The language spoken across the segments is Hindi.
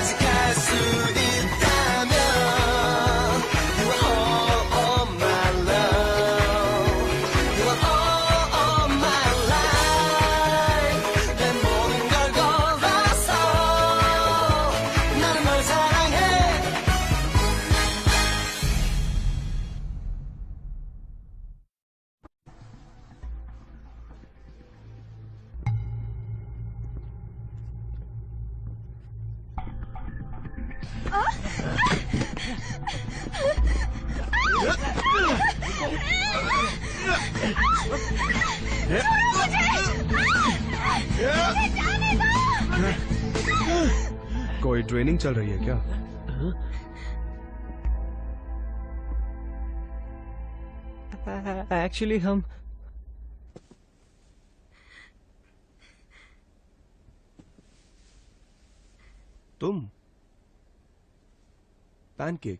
끝까지 갈 수 있다면 You are all my love You are all my life 내 모든 걸 걸어서 나는 널 사랑해 कोई ट्रेनिंग चल रही है क्या? एक्चुअली हम तुम पैनकेक,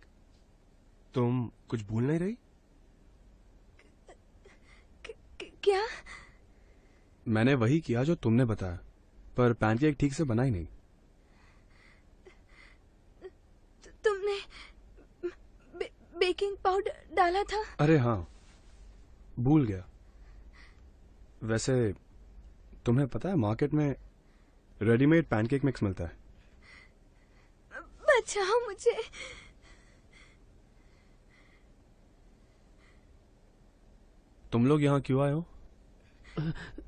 तुम कुछ भूल नहीं रही? क्या? मैंने वही किया जो तुमने बताया, पर पैनकेक ठीक से बना ही नहीं। तुमने बेकिंग पाउडर डाला था? अरे हाँ, भूल गया। वैसे तुम्हें पता है मार्केट में रेडीमेड पैनकेक मिक्स मिलता है। बचाओ मुझे। तुम लोग यहाँ क्यों आए हो?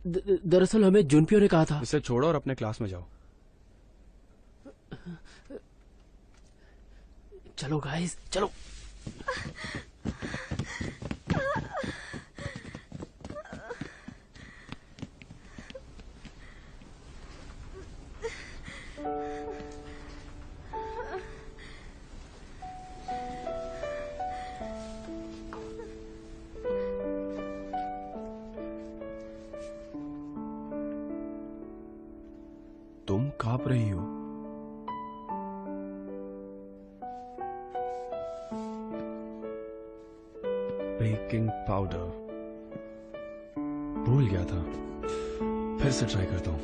दरअसल हमें जुनपियो ने कहा था। इसे छोड़ो और अपने क्लास में जाओ। चलो गाइस, चलो। तुम कांप रही हो। बेकिंग पाउडर भूल गया था, फिर से ट्राई करता हूँ।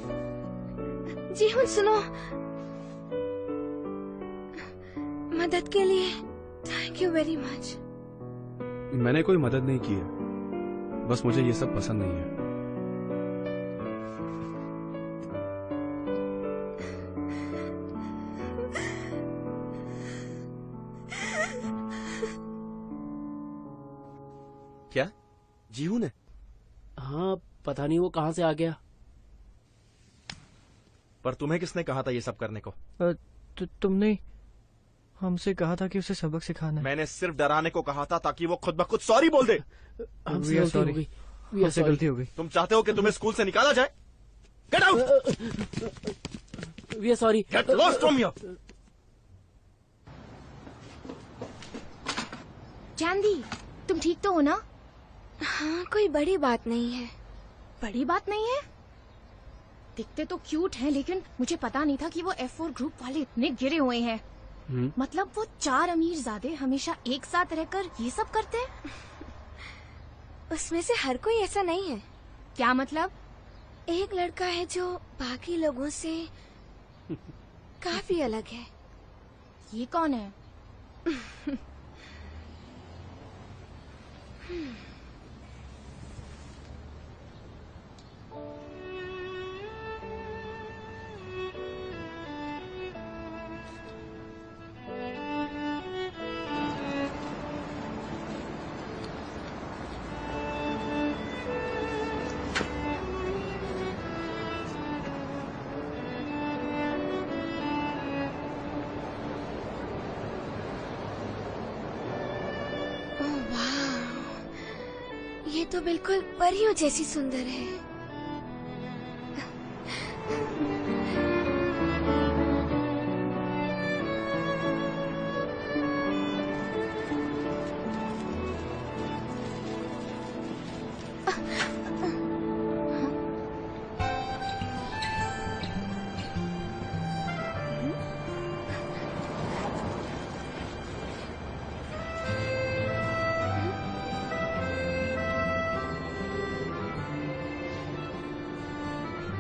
जी हुन, सुनो। मदद के लिए थैंक यू वेरी मच। मैंने कोई मदद नहीं की है, बस मुझे ये सब पसंद नहीं है। क्या जीहू ने? हाँ, पता नहीं वो कहाँ से आ गया। पर तुम्हें किसने कहा था ये सब करने को? तुमने हमसे कहा था कि उसे सबक सिखाना है। मैंने सिर्फ डराने को कहा था ताकि वो खुद ब खुद सॉरी बोल दे। हमसे गलती हो गई। तुम चाहते हो कि तुम्हें स्कूल से निकाला जाए? Get out! We are sorry. Get lost from here! Chandi, तुम ठीक तो हो ना? हाँ, कोई बड़ी बात नहीं है। बड़ी बात नहीं है? दिखते तो क्यूट हैं, लेकिन मुझे पता नहीं था कि वो F4 ग्रुप वाले इतने गिरे हुए हैं। मतलब वो 4 अमीरजादे हमेशा एक साथ रहकर ये सब करते हैं? उसमें से हर कोई ऐसा नहीं है। क्या मतलब? एक लड़का है जो बाकी लोगों से काफी अलग है। ये कौन है? ये तो बिल्कुल परियों जैसी सुंदर है।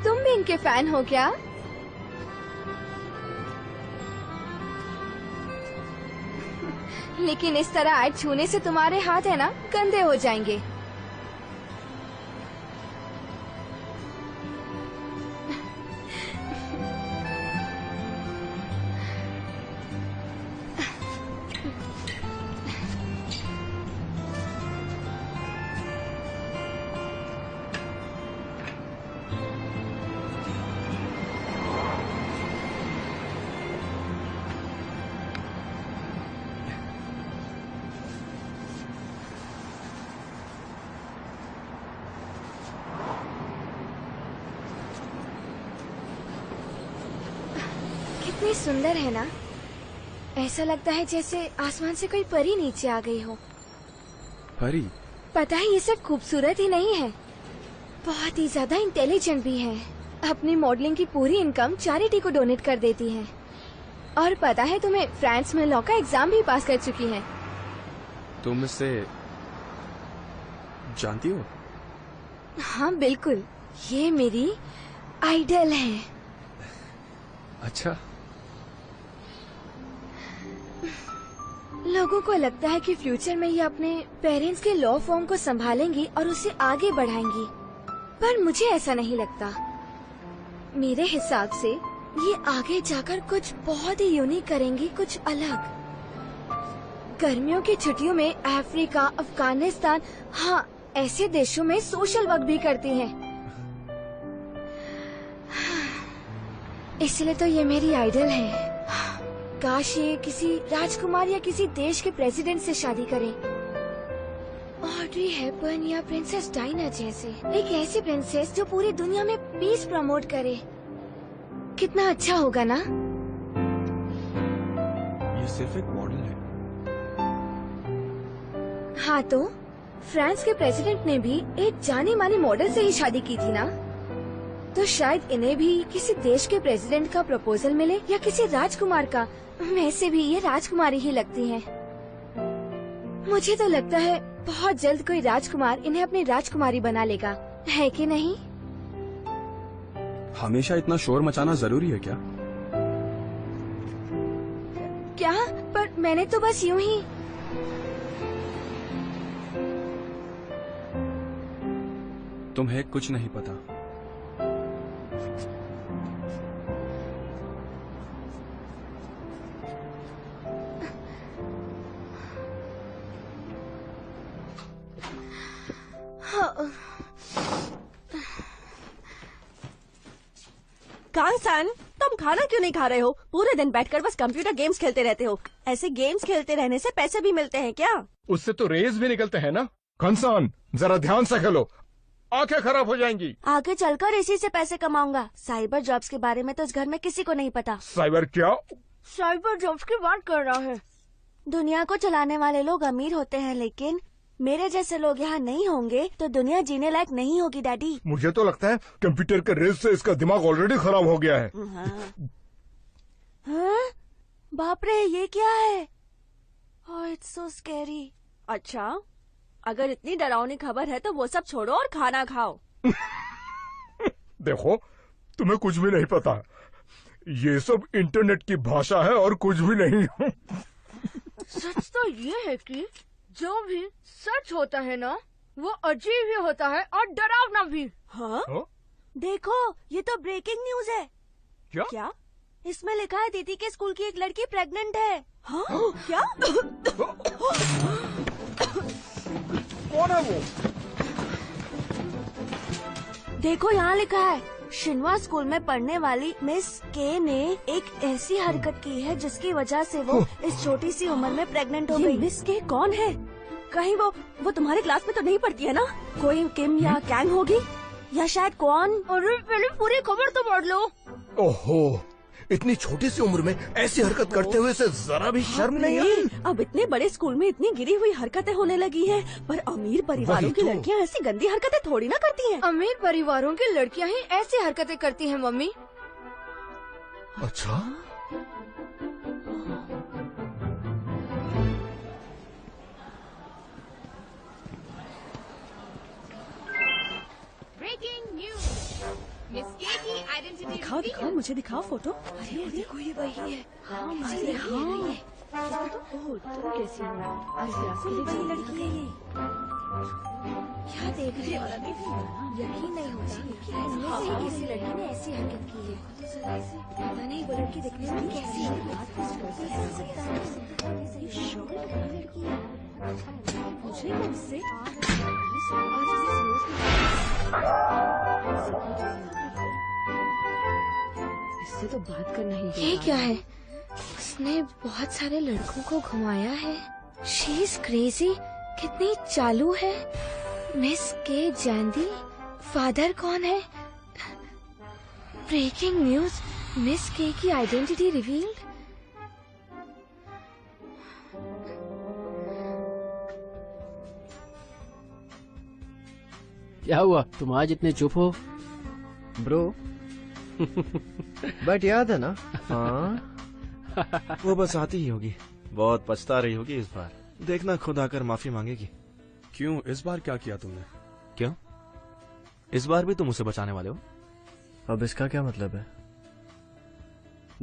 तुम भी इनके फैन हो क्या? लेकिन इस तरह आज छूने से तुम्हारे हाथ है ना गंदे हो जाएंगे। कितनी सुंदर है ना। ऐसा लगता है जैसे आसमान से कोई परी नीचे आ गई हो। परी? पता है ये सिर्फ खूबसूरत ही नहीं है, बहुत ही ज्यादा इंटेलिजेंट भी है। अपनी मॉडलिंग की पूरी इनकम चैरिटी को डोनेट कर देती है। और पता है तुम्हें, फ्रांस में लॉ का एग्जाम भी पास कर चुकी है। तुम इससे जानती हो? हाँ बिल्कुल, ये मेरी आइडल है। अच्छा। लोगों को लगता है कि फ्यूचर में ये अपने पेरेंट्स के लॉ फॉर्म को संभालेंगी और उसे आगे बढ़ाएंगी, पर मुझे ऐसा नहीं लगता। मेरे हिसाब से ये आगे जाकर कुछ बहुत ही यूनिक करेंगी, कुछ अलग। गर्मियों की छुट्टियों में अफ्रीका, अफगानिस्तान, हाँ ऐसे देशों में सोशल वर्क भी करती हैं। इसलिए तो ये मेरी आइडल है। काश ये किसी राजकुमार या किसी देश के प्रेसिडेंट से शादी करे, ऑड्री हेपबर्न या प्रिंसेस डायना जैसे। एक ऐसी प्रिंसेस जो पूरी दुनिया में पीस प्रमोट करे। कितना अच्छा होगा ना। ये सिर्फ एक मॉडल है। हाँ तो फ्रांस के प्रेसिडेंट ने भी एक जाने माने मॉडल से ही शादी की थी ना, तो शायद इन्हें भी किसी देश के प्रेसिडेंट का प्रपोजल मिले या किसी राजकुमार का। वैसे भी ये राजकुमारी ही लगती हैं। मुझे तो लगता है बहुत जल्द कोई राजकुमार इन्हें अपनी राजकुमारी बना लेगा, है कि नहीं? हमेशा इतना शोर मचाना जरूरी है क्या? क्या? पर मैंने तो बस यूं ही। तुम्हें कुछ नहीं पता। कांगसन, तुम खाना क्यों नहीं खा रहे हो? पूरे दिन बैठकर बस कंप्यूटर गेम्स खेलते रहते हो। ऐसे गेम्स खेलते रहने से पैसे भी मिलते हैं क्या? उससे तो रेस भी निकलते हैं ना। कंसन, जरा ध्यान से खेलो, आंखें खराब हो जाएंगी। आगे चलकर इसी से पैसे कमाऊंगा। साइबर जॉब्स के बारे में तो इस घर में किसी को नहीं पता। साइबर क्या? साइबर जॉब्स की बात कर रहा है। दुनिया को चलाने वाले लोग अमीर होते हैं, लेकिन मेरे जैसे लोग यहाँ नहीं होंगे तो दुनिया जीने लायक नहीं होगी डैडी। मुझे तो लगता है कंप्यूटर के रेस से इसका दिमाग ऑलरेडी खराब हो गया है। हाँ? बाप रे, ये क्या है? ओह, इट्स सो स्कैरी। अच्छा, अगर इतनी डरावनी खबर है तो वो सब छोड़ो और खाना खाओ। देखो, तुम्हें कुछ भी नहीं पता। ये सब इंटरनेट की भाषा है और कुछ भी नहीं। सच तो ये है कि जो भी सच होता है ना, वो अजीब ही होता है और डरावना भी। हाँ? हाँ? देखो, ये तो ब्रेकिंग न्यूज है। क्या? क्या? इसमें लिखा है दीदी के स्कूल की एक लड़की प्रेग्नेंट है। हाँ? क्या? कौन है वो? देखो, यहाँ लिखा है शिन्वा स्कूल में पढ़ने वाली मिस के ने एक ऐसी हरकत की है जिसकी वजह से वो इस छोटी सी उम्र में प्रेग्नेंट हो गई। मिस के कौन है? कहीं वो तुम्हारी क्लास में तो नहीं पढ़ती है ना? कोई किम या कैंग होगी, या शायद कौन? अरे पहले पूरी खबर तो पढ़ लो। ओहो, इतनी छोटी सी उम्र में ऐसी हरकत करते हुए से जरा भी शर्म नहीं आई? अब इतने बड़े स्कूल में इतनी गिरी हुई हरकतें होने लगी हैं, पर अमीर परिवारों की वही तो। लड़कियां ऐसी गंदी हरकतें थोड़ी ना करती हैं। अमीर परिवारों की लड़कियां ही ऐसी हरकतें करती हैं मम्मी। अच्छा, ब्रेकिंग न्यूज, मिस के की आइडेंटिटी दिखाओ, मुझे दिखाओ फोटो। अरे देखो, ये वही है। हाँ, अरे हाँ, तुम कैसी हो? आज क्लास के लिए बड़ी लड़की है ये। क्या देख रही हो? यकीन नहीं होता कि इनमें से ही किसी लड़की ने ऐसी हरकत की है। पता नहीं वो लड़की दिखने में कैसी है। लड़की है। मुझे मुझसे इससे तो बात करना ही। ये क्या है? उसने बहुत सारे लड़कों को घुमाया है। She is crazy. कितनी चालू है। मिस के जैंदी। फादर कौन है? ब्रेकिंग न्यूज, मिस के की आइडेंटिटी रिवील्ड। क्या हुआ, तुम आज इतने चुप हो? ब्रो बट याद है ना? हाँ वो बस आती ही होगी, बहुत पछता रही होगी इस बार। देखना खुद आकर माफी मांगेगी। क्यों, इस बार क्या किया तुमने? क्यों, इस बार भी तुम उसे बचाने वाले हो? अब इसका क्या मतलब है?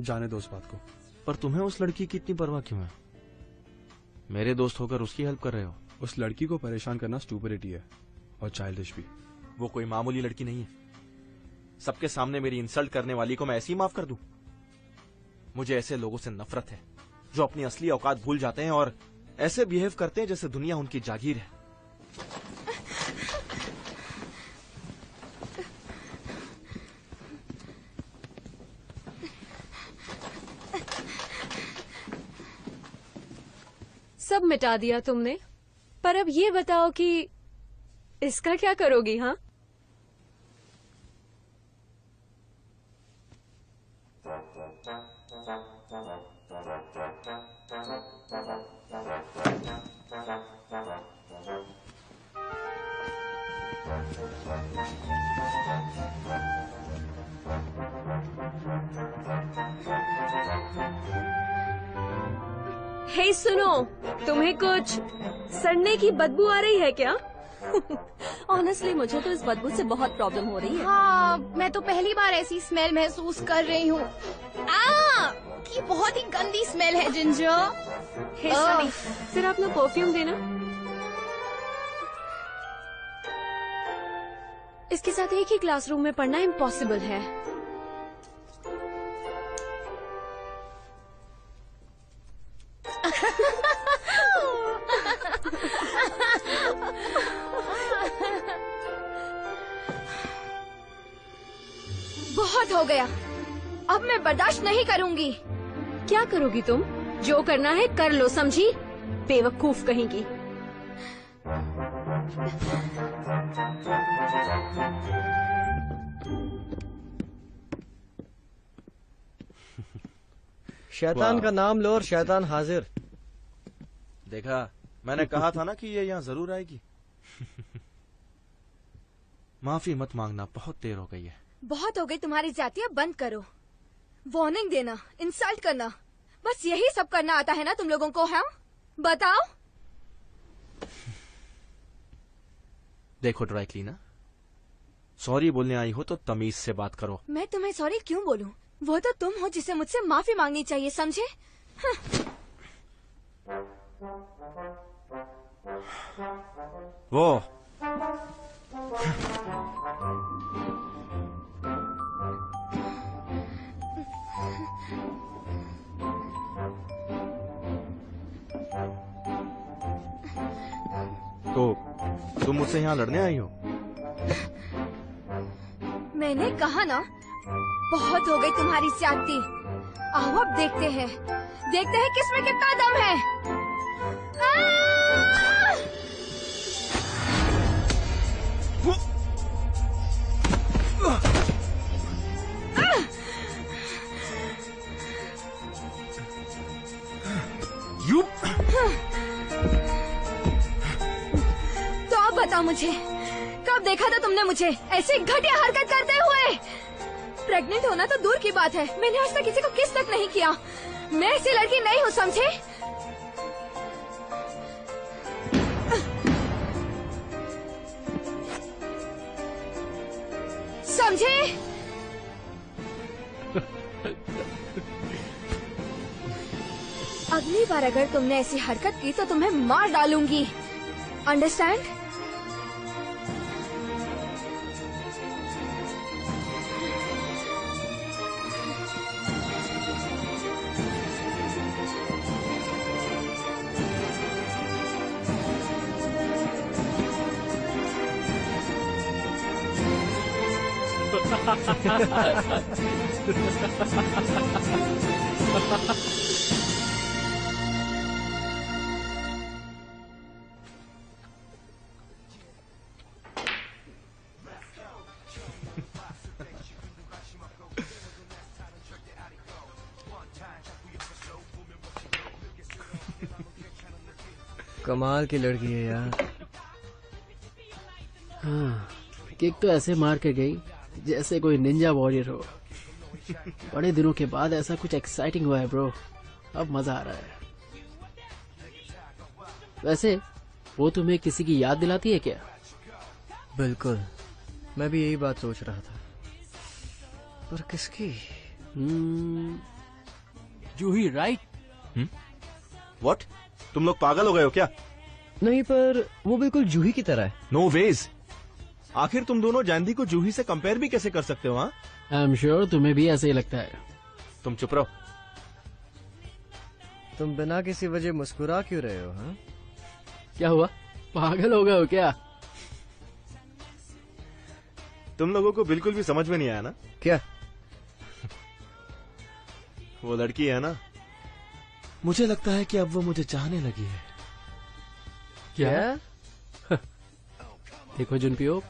जाने दो उस बात को। पर तुम्हें उस लड़की की इतनी परवाह क्यों है? मेरे दोस्त होकर उसकी हेल्प कर रहे हो। उस लड़की को परेशान करना स्टूपिडिटी है और चाइल्डिश भी। वो कोई मामूली लड़की नहीं है। सबके सामने मेरी इंसल्ट करने वाली को मैं ऐसे ही माफ कर दूं? मुझे ऐसे लोगों से नफरत है जो अपनी असली औकात भूल जाते हैं और ऐसे बिहेव करते हैं जैसे दुनिया उनकी जागीर है। सब मिटा दिया तुमने, पर अब ये बताओ कि इसका क्या करोगी? हाँ, हे सुनो, तुम्हें कुछ सड़ने की बदबू आ रही है क्या? ऑनेस्टली मुझे तो इस बदबू से बहुत प्रॉब्लम हो रही है। हाँ, मैं तो पहली बार ऐसी स्मेल महसूस कर रही हूँ। की बहुत ही गंदी स्मेल है जिंजर। हे सनी, जरा अपना परफ्यूम देना। इसके साथ एक ही क्लासरूम में पढ़ना इम्पॉसिबल है। बहुत हो गया, अब मैं बर्दाश्त नहीं करूंगी। क्या करोगी तुम? जो करना है कर लो, समझी? बेवकूफ कहेंगी। शैतान का नाम लो और शैतान हाजिर। देखा, मैंने कहा था ना कि ये यहाँ जरूर आएगी। माफी मत मांगना, बहुत देर हो गई है। बहुत हो गई तुम्हारी जातियाँ, बंद करो। वार्निंग देना, इंसल्ट करना, बस यही सब करना आता है ना तुम लोगों को? हाँ, बताओ। देखो ड्राई क्लीनर, सॉरी बोलने आई हो तो तमीज से बात करो। मैं तुम्हें सॉरी क्यों बोलूं? वो तो तुम हो जिसे मुझसे माफी मांगनी चाहिए, समझे? वो तो तुम मुझसे यहाँ लड़ने आई हो? मैंने कहा ना, बहुत हो गई तुम्हारी ज्यादती। आओ अब देखते हैं किसमें कितना दम है। यू तो अब बताओ मुझे, कब देखा था तुमने मुझे ऐसी घटिया हरकत करते हुए? प्रेग्नेंट होना तो दूर की बात है, मैंने आज तक किसी को किस तक नहीं किया। मैं ऐसी लड़की नहीं हूँ, समझे? समझे? अगली बार अगर तुमने ऐसी हरकत की तो तुम्हें मार डालूंगी। अंडरस्टैंड? कमाल की लड़की है यार। हाँ, किक तो ऐसे मार के गई जैसे कोई निंजा वॉरियर हो। बड़े दिनों के बाद ऐसा कुछ एक्साइटिंग हुआ है ब्रो। अब मजा आ रहा है। वैसे वो तुम्हें किसी की याद दिलाती है क्या? बिल्कुल, मैं भी यही बात सोच रहा था। पर किसकी? जूही राइट? व्हाट? तुम लोग पागल हो गए हो क्या? नहीं, पर वो बिल्कुल जूही की तरह है। No ways. आखिर तुम दोनों जैनदी को जूही से कंपेयर भी कैसे कर सकते हो? हाँ, आई एम श्योर तुम्हें भी ऐसे ही लगता है। तुम चुप रहो। तुम बिना किसी वजह मुस्कुरा क्यों रहे हो? हाँ, क्या हुआ? पागल हो गए हो क्या? तुम लोगों को बिल्कुल भी समझ में नहीं आया ना? क्या? वो लड़की है ना, मुझे लगता है कि अब वो मुझे चाहने लगी है। क्या? देखो जुनपियो,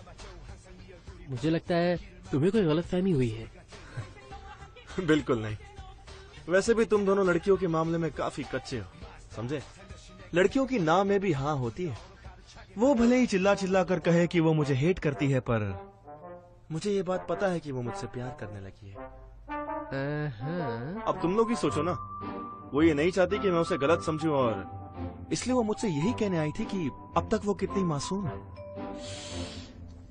मुझे लगता है तुम्हें कोई गलतफहमी हुई है। बिल्कुल नहीं। वैसे भी तुम दोनों लड़कियों के मामले में काफी कच्चे हो, समझे? लड़कियों की ना में भी हाँ होती है। वो भले ही चिल्ला चिल्ला कर कहे कि वो मुझे हेट करती है, पर मुझे ये बात पता है कि वो मुझसे प्यार करने लगी है। अब तुम लोग ही सोचो ना, वो ये नहीं चाहती कि मैं उसे गलत समझूं, और इसलिए वो मुझसे यही कहने आई थी कि अब तक वो कितनी मासूम है।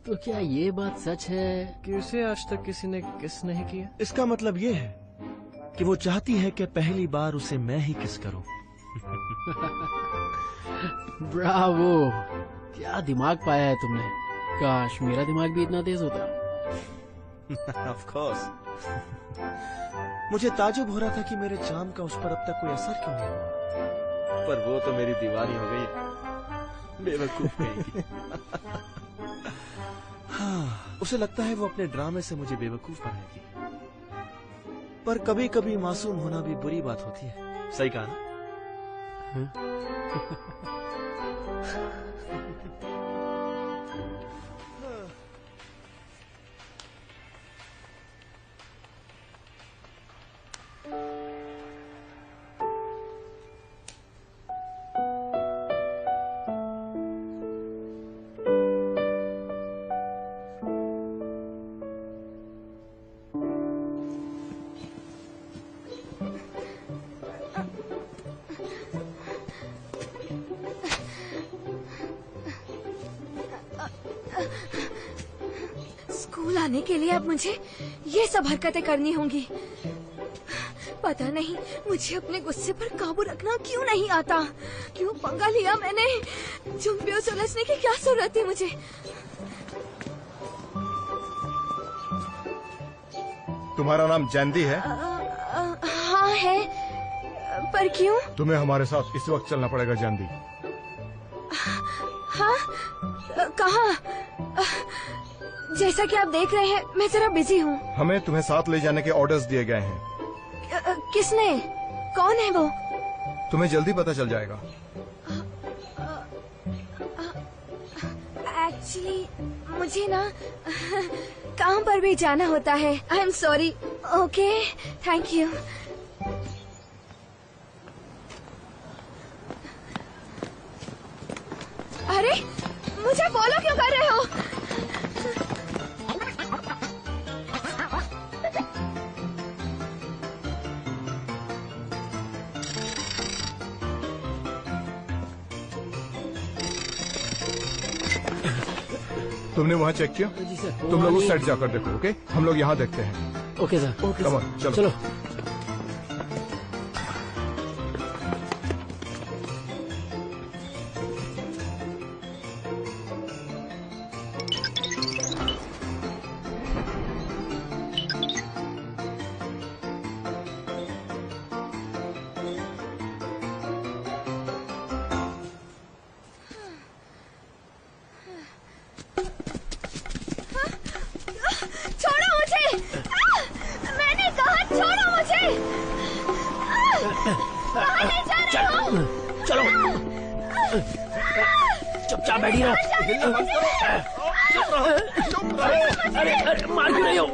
तो क्या ये बात सच है कि उसे आज तक किसी ने किस नहीं किया? इसका मतलब ये है कि वो चाहती है कि पहली बार उसे मैं ही किस करूं। ब्रावो, क्या दिमाग पाया है तुमने। काश मेरा दिमाग भी इतना तेज होता। Of course. मुझे ताजुब हो रहा था कि मेरे चार्म का उस पर अब तक कोई असर क्यों नहीं हुआ, पर वो तो मेरी दीवानी हो गई। बेवकूफ कहेगी। हाँ, उसे लगता है वो अपने ड्रामे से मुझे बेवकूफ बनाएगी, पर कभी कभी मासूम होना भी बुरी बात होती है। सही कहा ना? स्कूल आने के लिए अब मुझे ये सब हरकतें करनी होंगी। पता नहीं मुझे अपने गुस्से पर काबू रखना क्यों नहीं आता। क्यों पंगा लिया मैंने? जुम्पियों से उलझने की क्या जरूरत है मुझे? तुम्हारा नाम जैनदी है? हाँ है, पर क्यों? तुम्हें हमारे साथ इस वक्त चलना पड़ेगा जैनदी। हाँ, कहाँ? जैसा कि आप देख रहे हैं मैं जरा बिजी हूँ। हमें तुम्हें साथ ले जाने के ऑर्डर्स दिए गए हैं। किसने? कौन है वो? तुम्हें जल्दी पता चल जाएगा। एक्चुअली मुझे ना काम पर भी जाना होता है। I am sorry. Okay, thank you. अरे मुझे फॉलो क्यों कर रहे हो? तुमने वहाँ चेक किया? जी सर। तुम लोग उस साइड जाकर देखो। ओके, हम लोग यहाँ देखते हैं। Okay sir. Come on, चलो। चलो। कहाँ ले जा रहे हो? चलो चुपचाप बैठी रहो। अरे अरे मार क्यों रही हो?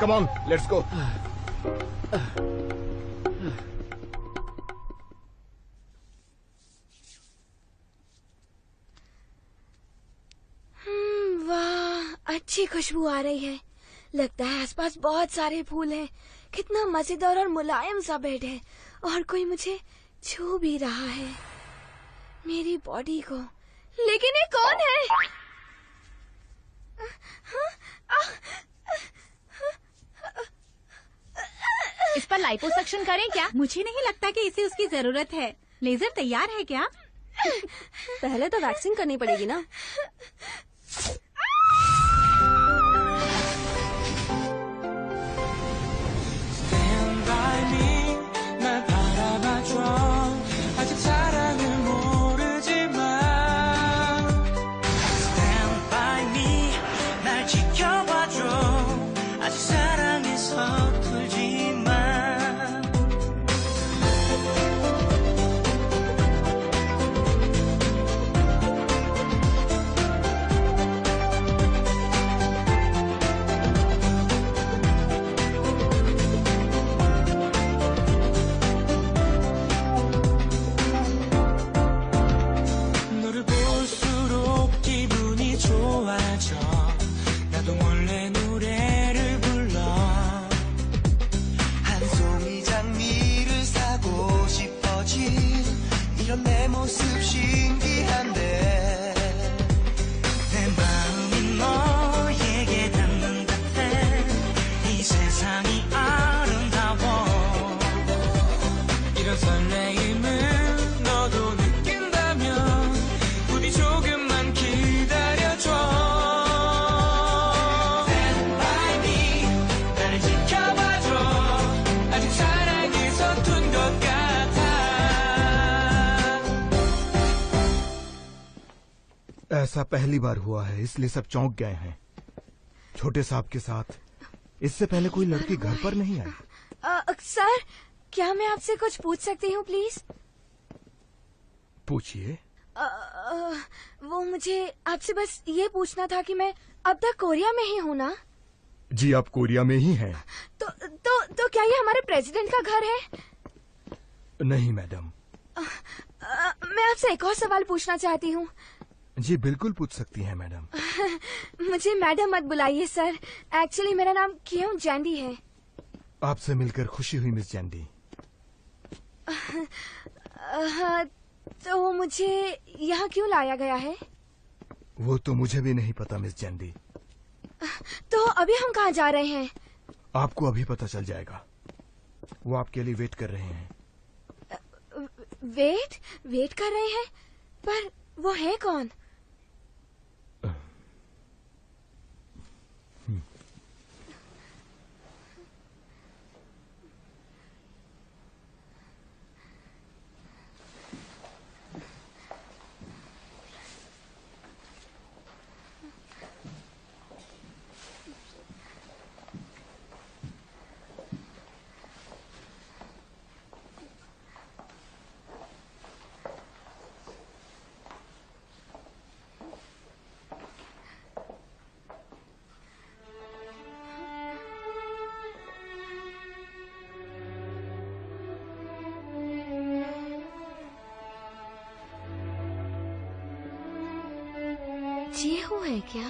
Come on, let's go. वाह, अच्छी खुशबू आ रही है। लगता है आसपास बहुत सारे फूल हैं। कितना मजेदार और मुलायम सा बेड है और कोई मुझे छू भी रहा है, मेरी बॉडी को। लेकिन ये कौन है? इस पर लाइपोसक्शन करें क्या? मुझे नहीं लगता कि इसे उसकी जरूरत है। लेजर तैयार है क्या? पहले तो वैक्सिंग करनी पड़ेगी ना। Stand by me, 날 바라봐줘. 아직 사랑을 모르지만. Stand by me, 날 지켜봐줘. 아직 사랑에 서툴지만. 너를 볼수록 기분이 좋아져. 나도 몰래 노래를 불러. 한 송이 장미를 사고 싶어진 이런 내 모습 신기한데. 내 마음이 너에게 닿는 듯해. 이 세상이 아름다워. 이런 설레임을 너도 느낀다면 부디 조금만 기다려줘. Stand by me, 나를 지켜봐줘. 아직 사랑에 서툰 것 같아. ऐसा पहली बार हुआ है, इसलिए सब चौंक गए हैं। छोटे साहब के साथ इससे पहले कोई लड़की घर पर नहीं आई। सर, क्या मैं आपसे कुछ पूछ सकती हूँ प्लीज? पूछिए। वो मुझे आपसे बस ये पूछना था कि मैं अब तक कोरिया में ही हूँ ना? जी, आप कोरिया में ही हैं। तो क्या ये हमारे प्रेसिडेंट का घर है? नहीं मैडम। मैं आपसे एक और सवाल पूछना चाहती हूँ। जी बिल्कुल पूछ सकती हैं मैडम। मुझे मैडम मत बुलाइए सर। एक्चुअली मेरा नाम क्यों जैंडी है। आपसे मिलकर खुशी हुई मिस जैंडी। तो मुझे यहाँ क्यों लाया गया है? वो तो मुझे भी नहीं पता मिस जैंडी। तो अभी हम कहाँ जा रहे हैं? आपको अभी पता चल जाएगा। वो आपके लिए वेट कर रहे हैं। वेट कर रहे हैं? पर वो है कौन? जेहू है क्या?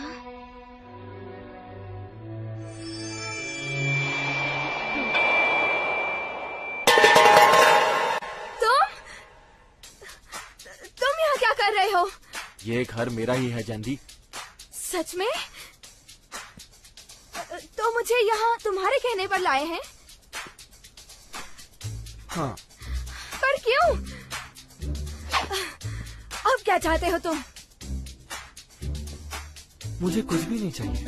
तुम यहाँ क्या कर रहे हो? ये घर मेरा ही है जैंडी। सच में? तो मुझे यहाँ तुम्हारे कहने पर लाए हैं? हाँ। पर क्यों? अब क्या चाहते हो तुम? मुझे कुछ भी नहीं चाहिए।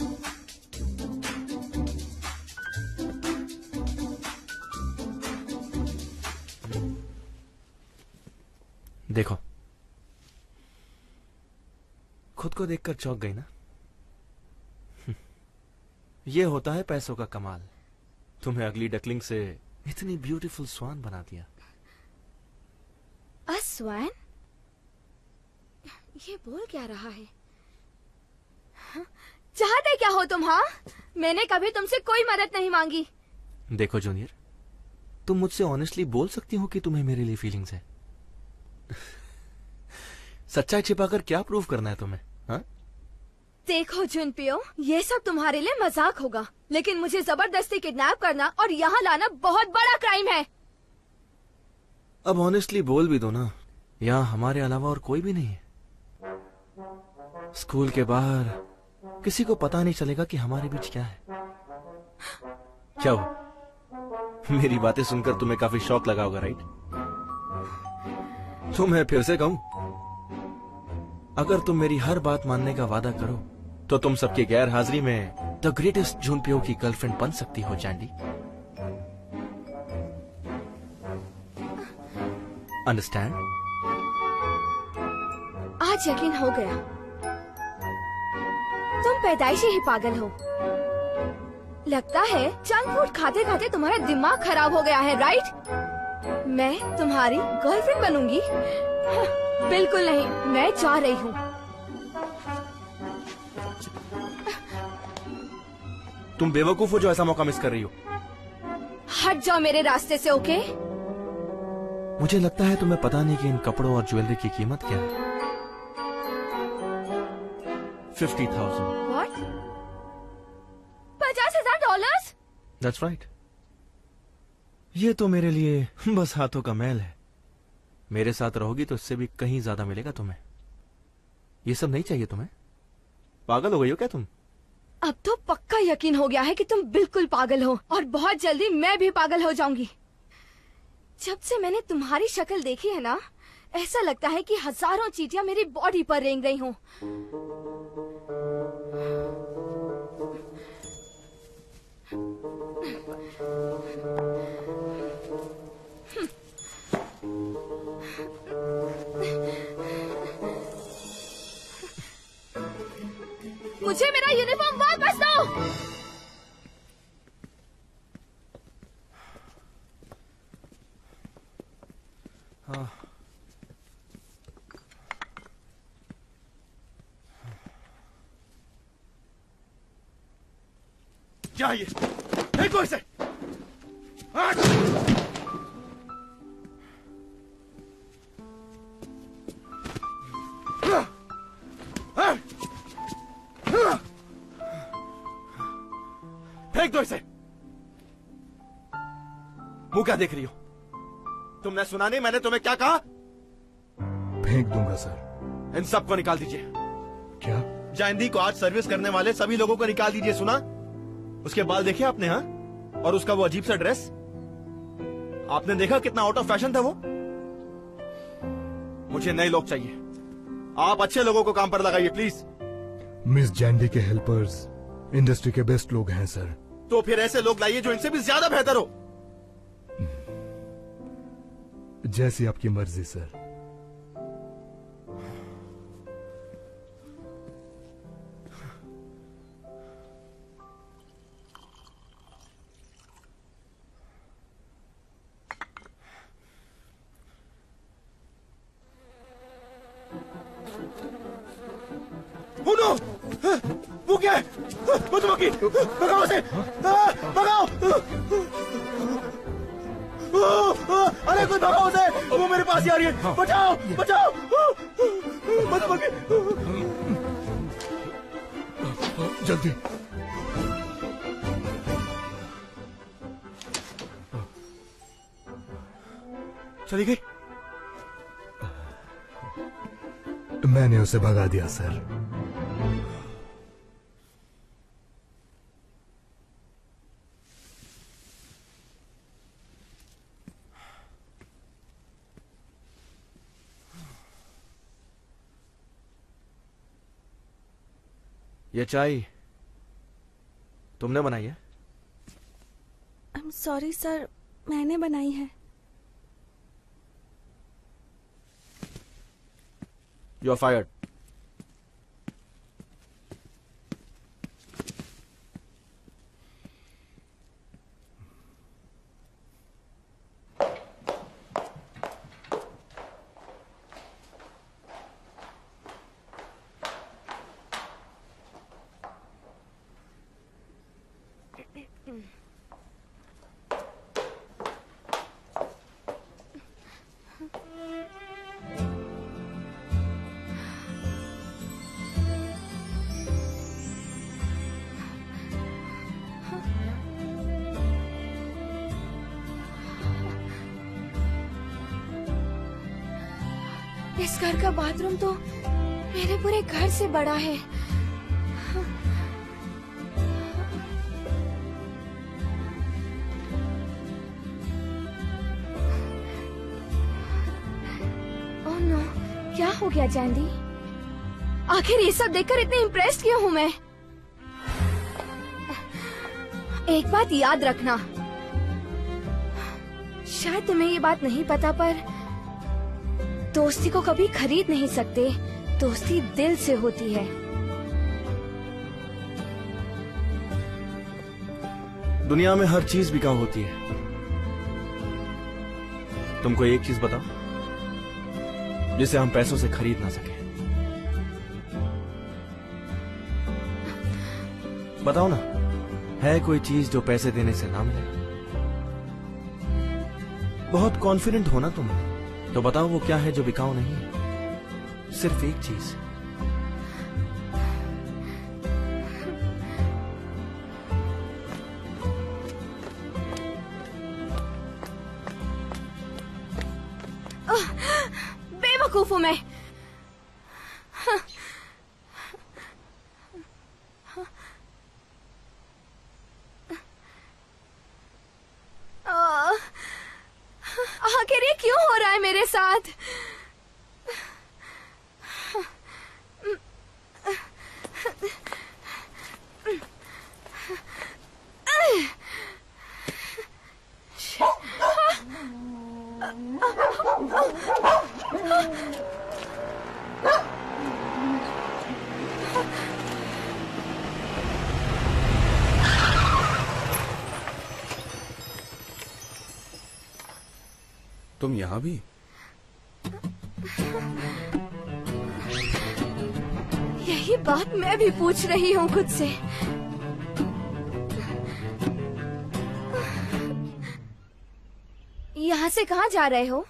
देखो, खुद को देखकर चौंक गई ना? ये होता है पैसों का कमाल। तुम्हें अगली डकलिंग से इतनी ब्यूटीफुल स्वान बना दिया। स्वैन? ये बोल क्या रहा है? हाँ? चाहते क्या हो तुम? हाँ, मैंने कभी तुमसे कोई मदद नहीं मांगी। देखो जूनियर, तुम मुझसे ऑनेस्टली बोल सकती हो कि तुम्हें मेरे लिए फीलिंग्स है। सच्चाई छिपाकर क्या प्रूव करना है तुम्हें? हाँ? देखो जुनपियो, ये सब तुम्हारे लिए मजाक होगा, लेकिन मुझे जबरदस्ती किडनैप करना और यहाँ लाना बहुत बड़ा क्राइम है। अब ऑनेस्टली बोल भी दो ना, यहाँ हमारे अलावा और कोई भी नहीं है। स्कूल के बाहर किसी को पता नहीं चलेगा कि हमारे बीच क्या है। क्या हुआ? मेरी बातें सुनकर तुम्हें काफी शौक लगा होगा, राइट? तो मैं फिर से कहूं, अगर तुम मेरी हर बात मानने का वादा करो तो तुम सबकी गैर हाजिरी में द ग्रेटेस्ट जूनपियो की गर्लफ्रेंड बन सकती हो जैंडी। अंडरस्टैंड? आज यकीन हो गया, तुम पैदाइशी ही पागल हो। लगता है जंक फूड खाते खाते तुम्हारा दिमाग खराब हो गया है, राइट? मैं तुम्हारी गर्लफ्रेंड बनूंगी? हाँ, बिल्कुल नहीं, मैं जा रही हूँ। तुम बेवकूफ हो जो ऐसा मौका मिस कर रही हो। हट जाओ मेरे रास्ते से, ओके? मुझे लगता है तुम्हें पता नहीं कि इन कपड़ों और ज्वेलरी की कीमत क्या है। 50,000। What? $50,000? That's right. ये तो मेरे लिए बस हाथों का मैल है। मेरे साथ रहोगी तो इससे भी कहीं ज्यादा मिलेगा तुम्हें। ये सब नहीं चाहिए तुम्हें। पागल हो गई हो क्या तुम? अब तो पक्का यकीन हो गया है कि तुम बिल्कुल पागल हो, और बहुत जल्दी मैं भी पागल हो जाऊंगी। जब से मैंने तुम्हारी शक्ल देखी है ना, ऐसा लगता है कि हजारों चींटियां मेरी बॉडी पर रेंग रही हों। मुझे मेरा यूनिफॉर्म वापस दो। हाँ। क्या ये? फेंको इसे। फेंक दो इसे। मुंह क्या देख रही हो? तुमने सुना नहीं मैंने तुम्हें क्या कहा? फेंक दूंगा सर। इन सबको निकाल दीजिए। क्या? जैंडी को आज सर्विस करने वाले सभी लोगों को निकाल दीजिए। सुना? उसके बाल देखे आपने? हाँ, और उसका वो अजीब सा ड्रेस आपने देखा? कितना आउट ऑफ फैशन था वो। मुझे नए लोग चाहिए। आप अच्छे लोगों को काम पर लगाइए प्लीज। मिस जैंडी के हेल्पर्स इंडस्ट्री के बेस्ट लोग हैं सर। तो फिर ऐसे लोग लाइए जो इनसे भी ज्यादा बेहतर हो। जैसी आपकी मर्जी सर। वो क्या है? मधुमक्खी, भगाओ उसे। भगाओ। अरे कोई भगाओ उसे, वो मेरे पास ही आ रही है। बचाओ बचाओ। मधुमक्खी। जल्दी। चली गई? मैंने उसे भगा दिया सर। ये चाय तुमने बनाई है? आई एम सॉरी सर, मैंने बनाई है। You are fired. इस घर का बाथरूम तो मेरे पूरे घर से बड़ा है। ओह नो, क्या हो गया जैंडी? आखिर ये सब देखकर इतनी इम्प्रेस्ड क्यों हूँ मैं? एक बात याद रखना, शायद तुम्हें ये बात नहीं पता पर दोस्ती को कभी खरीद नहीं सकते। दोस्ती दिल से होती है। दुनिया में हर चीज बिकाऊ होती है। तुमको एक चीज बताओ जिसे हम पैसों से खरीद ना सके। बताओ ना, है कोई चीज जो पैसे देने से ना मिले? बहुत कॉन्फिडेंट हो ना तुम, तो बताओ वो क्या है जो बिकाऊ नहीं है? सिर्फ एक चीज। बेवकूफ हूँ मैं। आखिर ये क्यों हो रहा है मेरे साथ? तुम यहाँ भी? यही बात मैं भी पूछ रही हूँ खुद से। यहाँ से कहाँ जा रहे हो?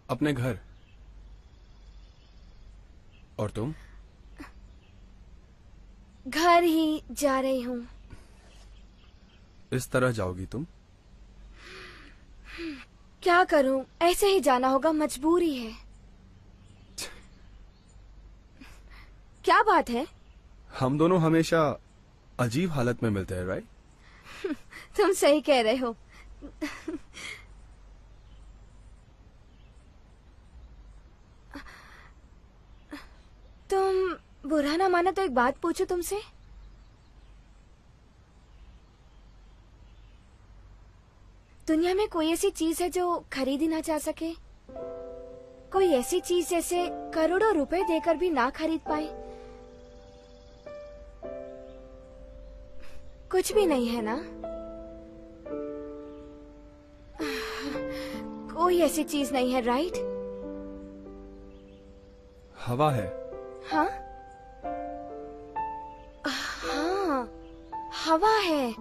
अपने घर। और तुम? घर ही जा रही हूँ। इस तरह जाओगी तुम? क्या करूं, ऐसे ही जाना होगा, मजबूरी है। क्या बात है? हम दोनों हमेशा अजीब हालत में मिलते हैं, राइट? तुम सही कह रहे हो। तुम बुरा ना माना तो एक बात पूछूं तुमसे? दुनिया में कोई ऐसी चीज है जो खरीदी ना जा सके? कोई ऐसी चीज जैसे करोड़ों रुपए देकर भी ना खरीद पाए? कुछ भी नहीं है ना? कोई ऐसी चीज नहीं है, राइट? हवा है। हाँ हाँ, हवा है।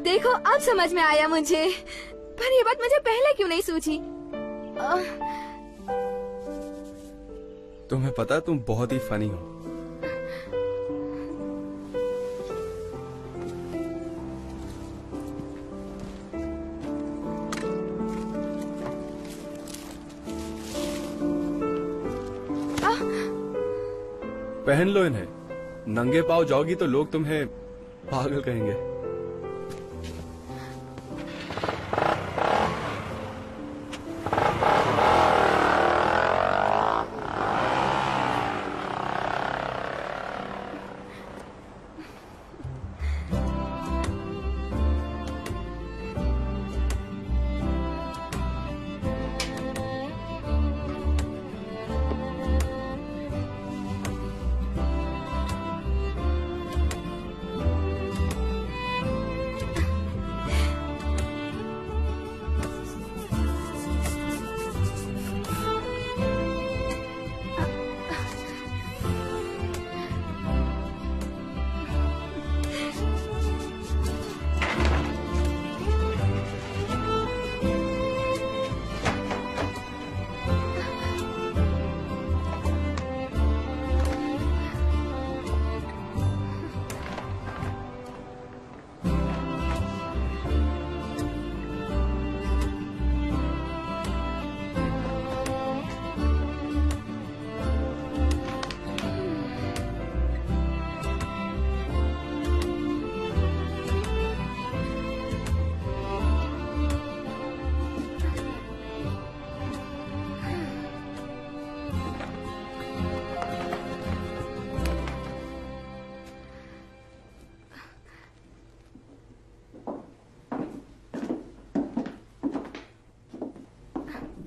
देखो, अब समझ में आया मुझे, पर ये बात मुझे पहले क्यों नहीं सूझी? तुम्हें पता तुम बहुत ही फनी हो। पहन लो इन्हें। नंगे पाँव जाओगी तो लोग तुम्हें पागल कहेंगे।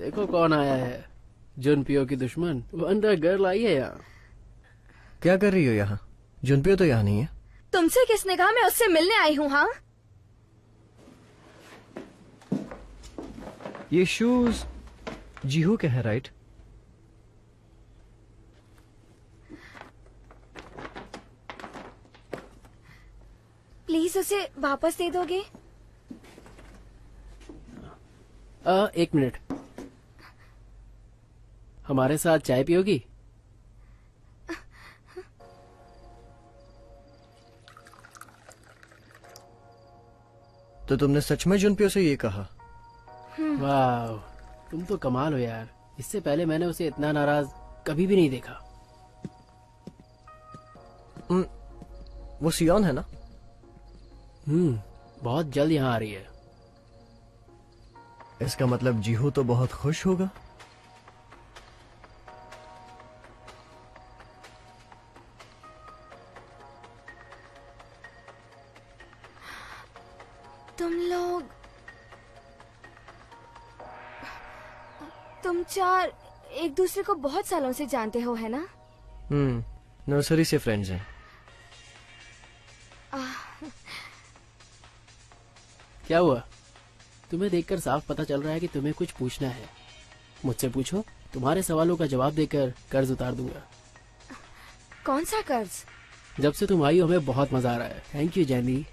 देखो कौन आया है, जुनपियो की दुश्मन वंडर गर्ल आई है यहाँ। क्या कर रही हो यहाँ? जुनपियो तो यहाँ नहीं है। तुमसे किसने कहा मैं उससे मिलने आई हूँ? हाँ, ये शूज जीहू के हैं, राइट? प्लीज उसे वापस दे दोगे? एक मिनट, हमारे साथ चाय पियोगी? तो तुमने सच में जुनपियो से ये कहा? वाह, तुम तो कमाल हो यार। इससे पहले मैंने उसे इतना नाराज कभी भी नहीं देखा। वो सियोन है ना? बहुत जल्द यहाँ आ रही है। इसका मतलब जीहू तो बहुत खुश होगा। तुम चार एक दूसरे को बहुत सालों से जानते हो, है ना? नर्सरी से फ्रेंड्स हैं। क्या हुआ? तुम्हें देखकर साफ पता चल रहा है कि तुम्हें कुछ पूछना है। मुझसे पूछो, तुम्हारे सवालों का जवाब देकर कर्ज उतार दूंगा। कौन सा कर्ज? जब से तुम आई हो हमें बहुत मजा आ रहा है। Thank you Jenny.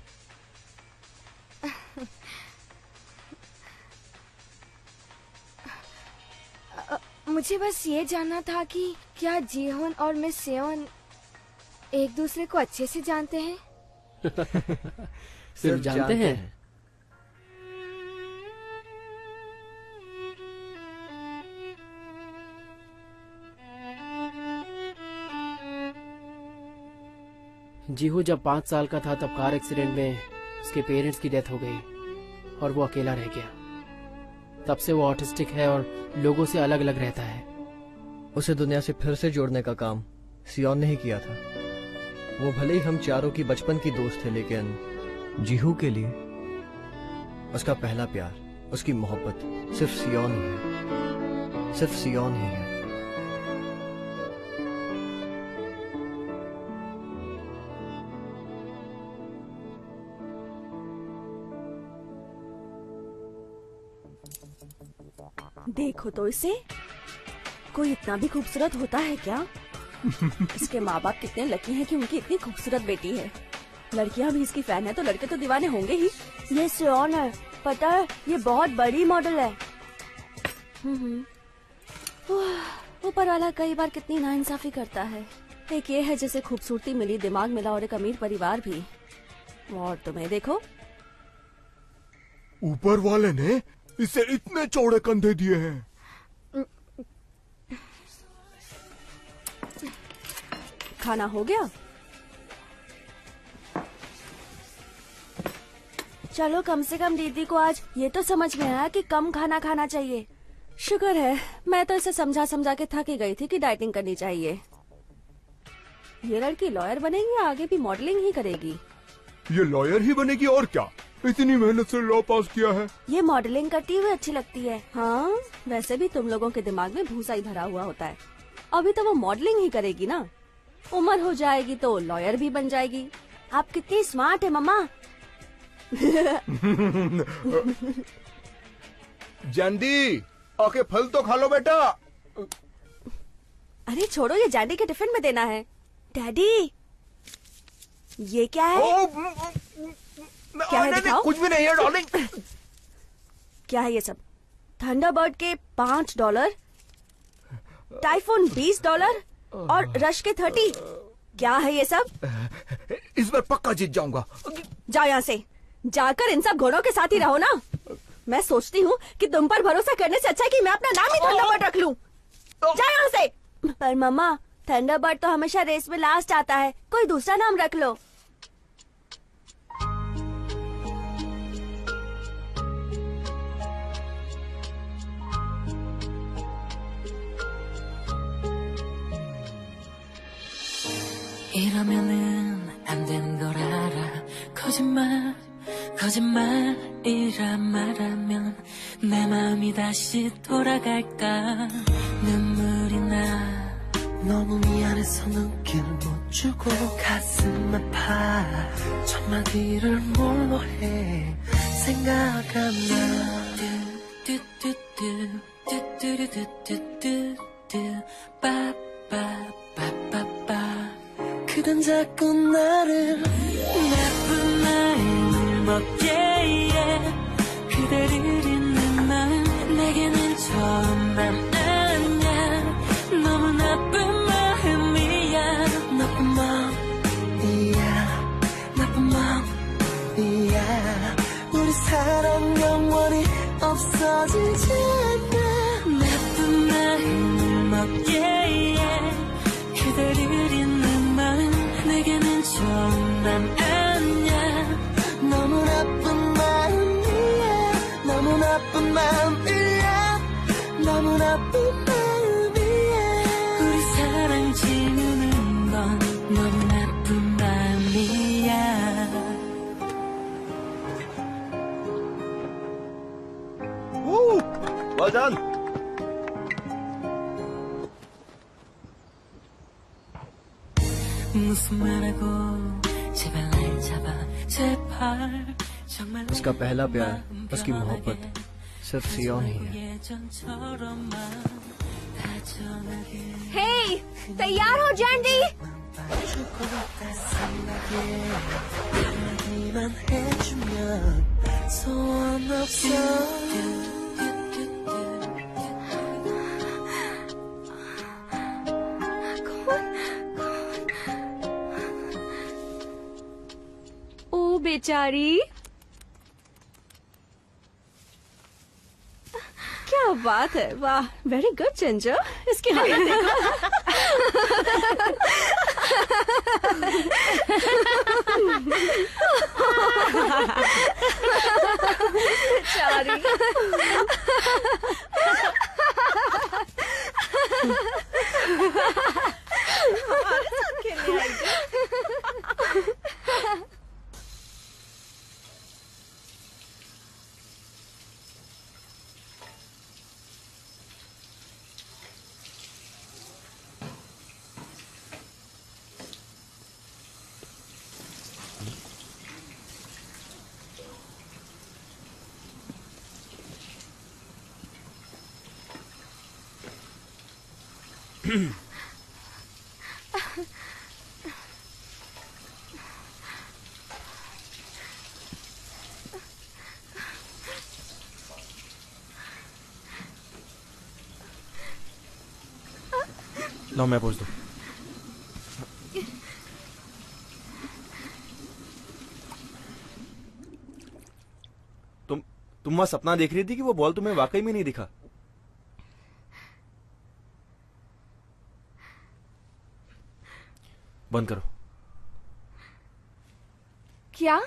मुझे बस ये जानना था कि क्या जीहोन और मिस सेयोन एक दूसरे को अच्छे से जानते हैं? सिर्फ जानते हैं? जीहू जब 5 साल का था तब कार एक्सीडेंट में उसके पेरेंट्स की डेथ हो गई और वो अकेला रह गया। तब से वो ऑटिस्टिक है और लोगों से अलग अलग रहता है। उसे दुनिया से फिर से जोड़ने का काम सियोन ने ही किया था। वो भले ही हम चारों की बचपन की दोस्त थे, लेकिन जीहू के लिए उसका पहला प्यार, उसकी मोहब्बत सिर्फ सियोन ही है, सिर्फ सियोन ही है। देखो तो इसे, कोई इतना भी खूबसूरत होता है क्या? इसके माँ बाप कितने लकी हैं कि उनकी इतनी खूबसूरत बेटी है। लड़कियां भी इसकी फैन है तो लड़के तो दीवाने होंगे ही। ये सियोन है, पता है ये बहुत बड़ी मॉडल है। ऊपर वाला कई बार कितनी नाइंसाफी करता है। एक ये है जिसे खूबसूरती मिली, दिमाग मिला और एक अमीर परिवार भी। और तुम्हें देखो, ऊपर वाले ने इसे इतने चौड़े कंधे दिए हैं। खाना हो गया? चलो, कम से कम दीदी को आज ये तो समझ में आया कि कम खाना खाना चाहिए। शुक्र है, मैं तो इसे समझा समझा के थक ही गई थी कि डाइटिंग करनी चाहिए। ये लड़की लॉयर बनेगी या आगे भी मॉडलिंग ही करेगी? ये लॉयर ही बनेगी और क्या, इतनी मेहनत से लॉ पास किया है। ये मॉडलिंग करती हुई अच्छी लगती है। हाँ, वैसे भी तुम लोगों के दिमाग में भूसा ही भरा हुआ होता है। अभी तो वो मॉडलिंग ही करेगी ना, उम्र हो जाएगी तो लॉयर भी बन जाएगी। आप कितनी स्मार्ट है मम्मा। जैंडी, आके फल तो खा लो बेटा। अरे छोड़ो, ये जैंडी के टिफिन में देना है। डैडी, ये क्या है? क्या है दिखाओ? कुछ भी नहीं है डार्लिंग। क्या है ये सब? थंडरबर्ड के $5, टाइफून $20 और रश के 30। क्या है ये सब? इस बार पक्का जीत जाऊंगा। जाओ यहाँ से, जाकर इन सब घोड़ों के साथ ही रहो ना। मैं सोचती हूँ कि तुम पर भरोसा करने से अच्छा है कि मैं अपना नाम ही थंडरबर्ड रख लूं। जाओ यहाँ से। पर मम्मा, थंडरबर्ड तो हमेशा रेस में लास्ट आता है, कोई दूसरा नाम रख लो। 이러면은 안 되는 걸 알아. 거짓말 거짓말이라 말하면 내 마음이 다시 돌아갈까 눈물이 나 너무 미안해서 눈길 못 주고 가슴 아파 첫마디를 뭘로 해 생각하면 뚜뚜뚜뚜뚜뚜뚜뚜뚜 빠빠빠빠빠 그댄 자꾸 나를 나쁜 마음을 먹게 해 그대를 잊는 마음 내게는 처음 맘 아냐 너무 나쁜 마음이야 나쁜 마음이야 나쁜 마음이야 우리 사랑 영원히 없어지지 않아 나쁜 마음을 먹게 해 그대를 잊는 마음 내게는 좋은 맘 아냐 너무 나쁜 마음이야 너무 나쁜 마음이야 너무 나쁜 마음이야 우리 사랑 지우는 건 너무 나쁜 마음이야 오! Well done! 무슨 말하고 제발 날 잡아 제발 정말 उसका पहला प्यार, उसकी मोहब्बत सिर्फ सियोन ही है। हे, तैयार हो जैंडी? ओ बेचारी, क्या बात है, वाह, वेरी गुड चंचो, इसकी हालत देखो। बेचारी। हमारे साथ खेलने आई थी। लो मैं पूछ दूं। तुम वहां सपना देख रही थी कि वो बॉल तुम्हें वाकई में नहीं दिखा? बंद करो। क्या?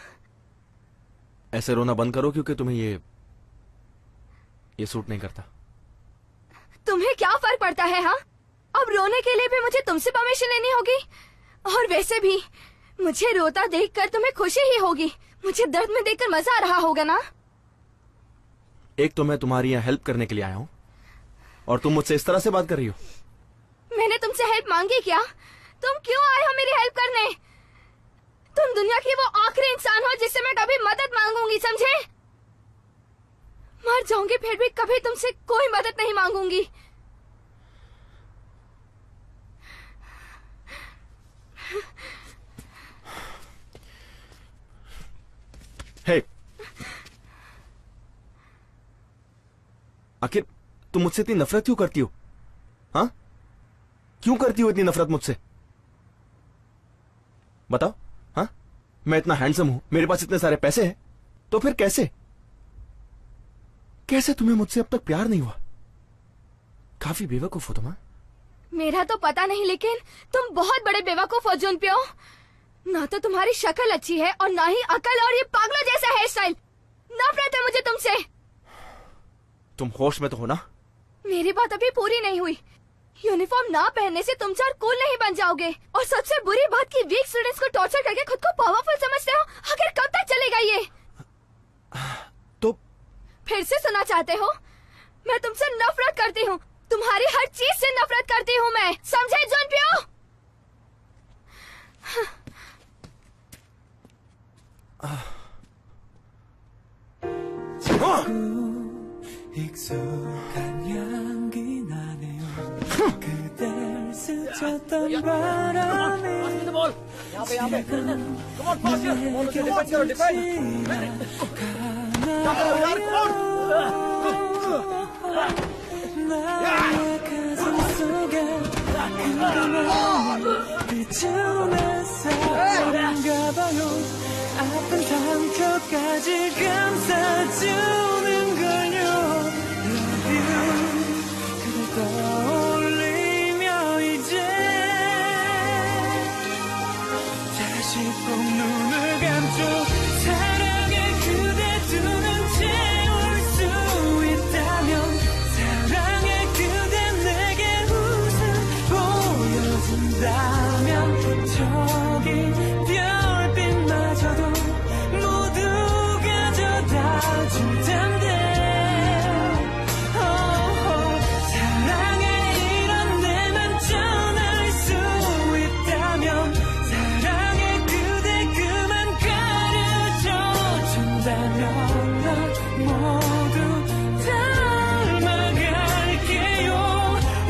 ऐसे रोना बंद करो क्योंकि तुम्हें ये सूट नहीं करता। तुम्हें क्या फर्क पड़ता है? हाँ, अब रोने के लिए भी मुझे तुमसे परमिशन लेनी होगी। और वैसे भी मुझे रोता देखकर तुम्हें खुशी ही होगी, मुझे दर्द में देखकर मजा आ रहा होगा ना। एक तो मैं तुम्हारी यहाँ हेल्प करने के लिए आया हूँ और तुम मुझसे इस तरह से बात कर रही हो। मैंने तुमसे हेल्प मांगी क्या? तुम क्यों आए हो मेरी हेल्प करने? तुम दुनिया की वो आखिरी इंसान हो जिससे मैं कभी मदद मांगूंगी, समझे? मर जाऊंगी फिर भी कभी तुमसे कोई मदद नहीं मांगूंगी। हे, आखिर तुम मुझसे इतनी नफरत क्यों करती हो? हाँ, क्यों करती हो इतनी नफरत मुझसे? बताओ। हाँ, मैं इतना हैंडसम हूं, मेरे पास इतने सारे पैसे हैं, तो फिर कैसे तुम्हें मुझसे अब तक प्यार नहीं हुआ? काफी बेवकूफ हो तुम। हाँ? मेरा तो पता नहीं, लेकिन तुम बहुत बड़े बेवकूफ हो जुनप्यो। ना तो तुम्हारी शक्ल अच्छी है और ना ही अकल, और ये पागलों जैसा हेयर स्टाइल। नफरत है मुझे तुमसे। तुम होश में तो हो ना? मेरी बात अभी पूरी नहीं हुई। यूनिफॉर्म ना पहनने से तुम चार कूल नहीं बन जाओगे। और सबसे बुरी बात कि वीक स्टूडेंट्स को टॉर्चर करके खुद को पावरफुल समझते हो। आखिर कब तक चलेगा ये? तो फिर से सुना चाहते हो? मैं तुमसे नफरत करती हूँ, तुम्हारी हर चीज से नफरत करती हूँ मैं, समझे जुनप्यो? 익숙한 향기 나네요. 그댈 스쳤던 바람이 나의 가슴 속에 비추는 사랑인가 봐요. 아픈 상처까지 감싸주는 걸요. Love you 그댈 떠올리며 이제 다시 꼭 눈을 감죠. 사랑에 그대 두 눈 채울 수 있다면 사랑에 그대 내게 웃음 보여준다면 저기 별빛마저도 모두 가져다 줄 텐데 사랑에 이런 내만 전할 수 있다면 사랑에 그대 그만 가르쳐 준다면 나 모두 닮아갈게요.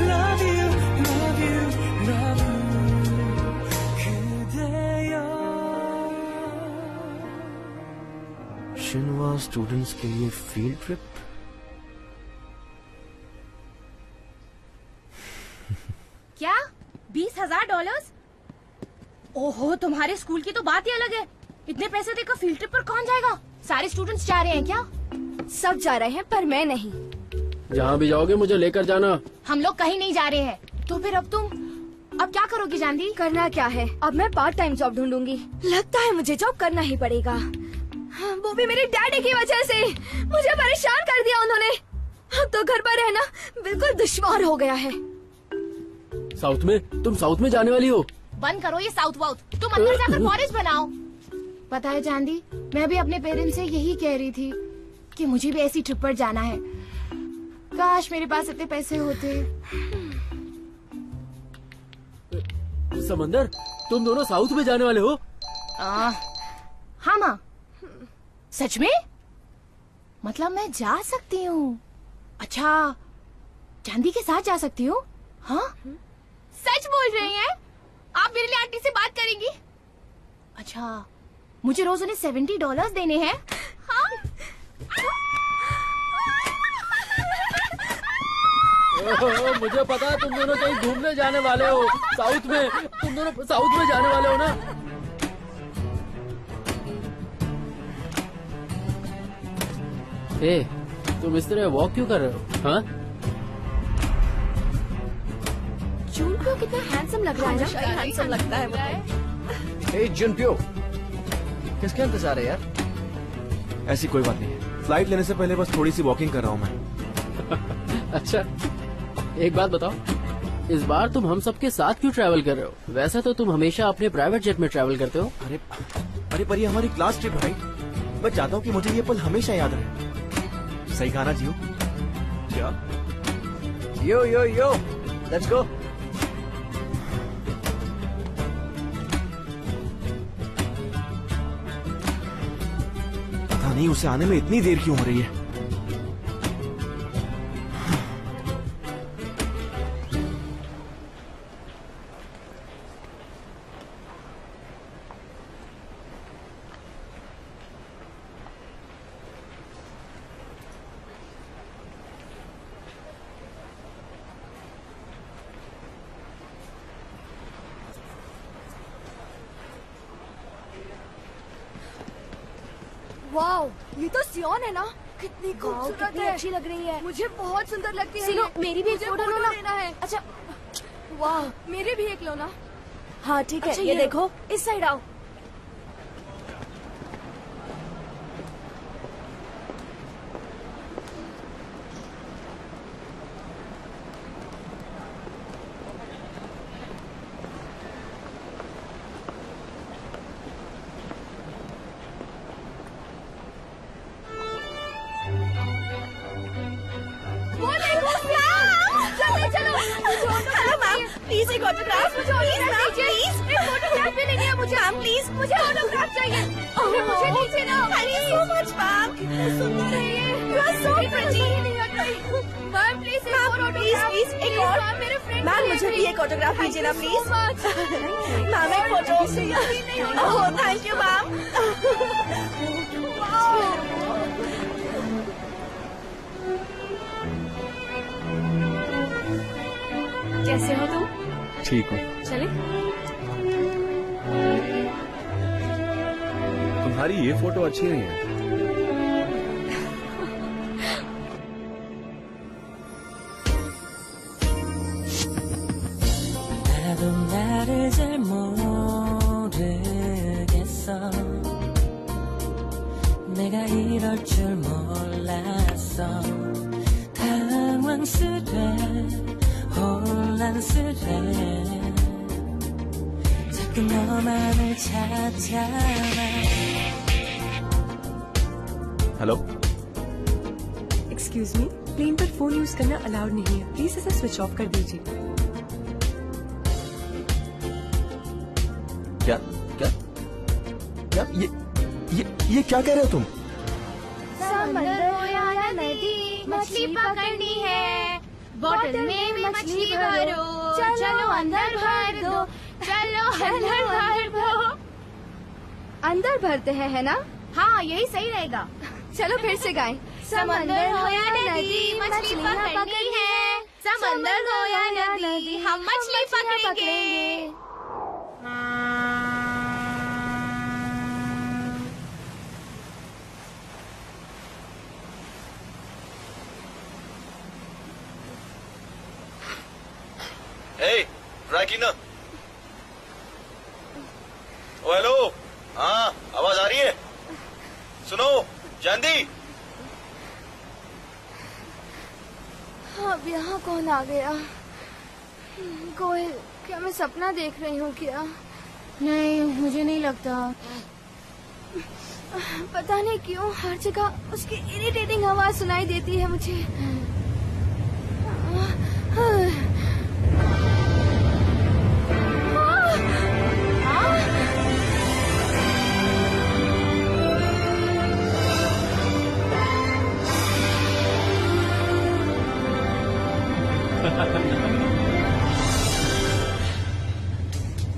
Love you, love you, love you 그대여. शिनवा students के लिए फील्ड ट्रिप? क्या $20,000? ओहो, तुम्हारे स्कूल की तो बात ही अलग है। इतने पैसे देकर फील्ड ट्रिप पर कौन जाएगा? सारे स्टूडेंट्स जा रहे हैं क्या? सब जा रहे हैं पर मैं नहीं। जहाँ भी जाओगे मुझे लेकर जाना। हम लोग कहीं नहीं जा रहे हैं। तो फिर अब क्या करोगी जानवी? करना क्या है, अब मैं पार्ट टाइम जॉब ढूंढूंगी। लगता है मुझे जॉब करना ही पड़ेगा, वो भी मेरे डैडी की वजह से। मुझे परेशान कर दिया उन्होंने। अब तो घर पर रहना बिल्कुल दुश्वार हो गया है। साउथ में? तुम साउथ में जाने वाली हो? बंद करो ये साउथ वाउथ, तुम अंदर जाकर कॉलेज बनाओ। पता है चांदी, मैं भी अपने पेरेंट्स से यही कह रही थी कि मुझे भी ऐसी ट्रिप पर जाना है। काश मेरे पास इतने पैसे होते। समंदर, तुम दोनों साउथ में जाने वाले हो? हाँ माँ। सच में? मतलब मैं जा सकती हूँ? अच्छा, चांदी के साथ जा सकती हूँ? हाँ? सच बोल रही हैं? आप मेरे लिए आंटी से बात करेंगी? अच्छा, मुझे रोज उन्हें $70 देने हैं? हाँ? मुझे पता है तुम दोनों कहीं घूमने जाने वाले हो साउथ में। तुम दोनों साउथ में जाने वाले हो ना? ए, तुम इस तरह वॉक क्यों कर रहे हो? हाँ? जुनप्यो कितना हैंडसम लग रहा है ना? हैंडसम लगता है वो। हे जुनप्यो, किसके इंतजार है यार? ऐसी कोई बात नहीं है। फ्लाइट लेने से पहले बस थोड़ी सी वॉकिंग कर रहा हूँ मैं। अच्छा, एक बात बताओ, इस बार तुम हम सबके साथ क्यों ट्रैवल कर रहे हो? वैसे तो तुम हमेशा अपने प्राइवेट जेट में ट्रैवल करते हो। अरे पर ये हमारी क्लास ट्रिप है। मैं चाहता हूँ कि मुझे ये पल हमेशा याद रहे। सही कहा ना जियो? क्या? यो यो यो, लेट्स गो। पता नहीं उसे आने में इतनी देर क्यों हो रही है। वाओ, ये तो सियोन है ना? कितनी खूबसूरत है। कितनी अच्छी लग रही है। मुझे बहुत सुंदर लगती है। सुनो, ये। मेरी भी एक मुझे फोटो लो ना। है। अच्छा, वाह, मेरे भी एक लो ना। हाँ ठीक है। अच्छा, ये ये देखो, इस साइड आओ। हेलो मैम, प्लीज एक ऑटोग्राफ। मुझे ऑटोग्राफ प्लीज। फोटोग्राफ भी नहीं है मुझे। मैम प्लीज, मुझे ऑटोग्राफ चाहिए। मुझे दीजिए ना। Thank you so much ma'am. कितने सुंदर है ये। You are so pretty. Ma'am please please एक और। मैम मुझे भी एक ऑटोग्राफ दीजिए ना प्लीज। मैम एक photo. Oh thank you ma'am. कैसे हो तुम? ठीक हूँ। चले? तुम्हारी ये फोटो अच्छी नहीं है। 나도 나를 잘 모르겠어. 내가 이럴 줄 몰랐어. 당황스레 혼란스레 자꾸 너만을 찾아와. हेलो, एक्सक्यूज मी, प्लेन पर फोन यूज करना अलाउड नहीं है, प्लीज इसे स्विच ऑफ कर दीजिए। क्या क्या क्या ये क्या कह रहे हो तुम? समंदर हो या नदी, मछली पकड़नी है। बॉटल में मछली भरो, चलो अंदर भर दो, चलो अंदर भर दो। अंदर भरते हैं है ना? हाँ, यही सही रहेगा। चलो फिर से गाएं। समंदर हो या नदी, मछली पकड़नी है। समंदर हो या नदी, हम मछली पकड़ेंगे। ट्राई की ना। ओ हेलो, हाँ आवाज आ रही है? सुनो जानदी। अब यहाँ कौन आ गया? कोयल, क्या मैं सपना देख रही हूँ क्या? नहीं, मुझे नहीं लगता। पता नहीं क्यों हर जगह उसकी इरिटेटिंग आवाज सुनाई देती है मुझे।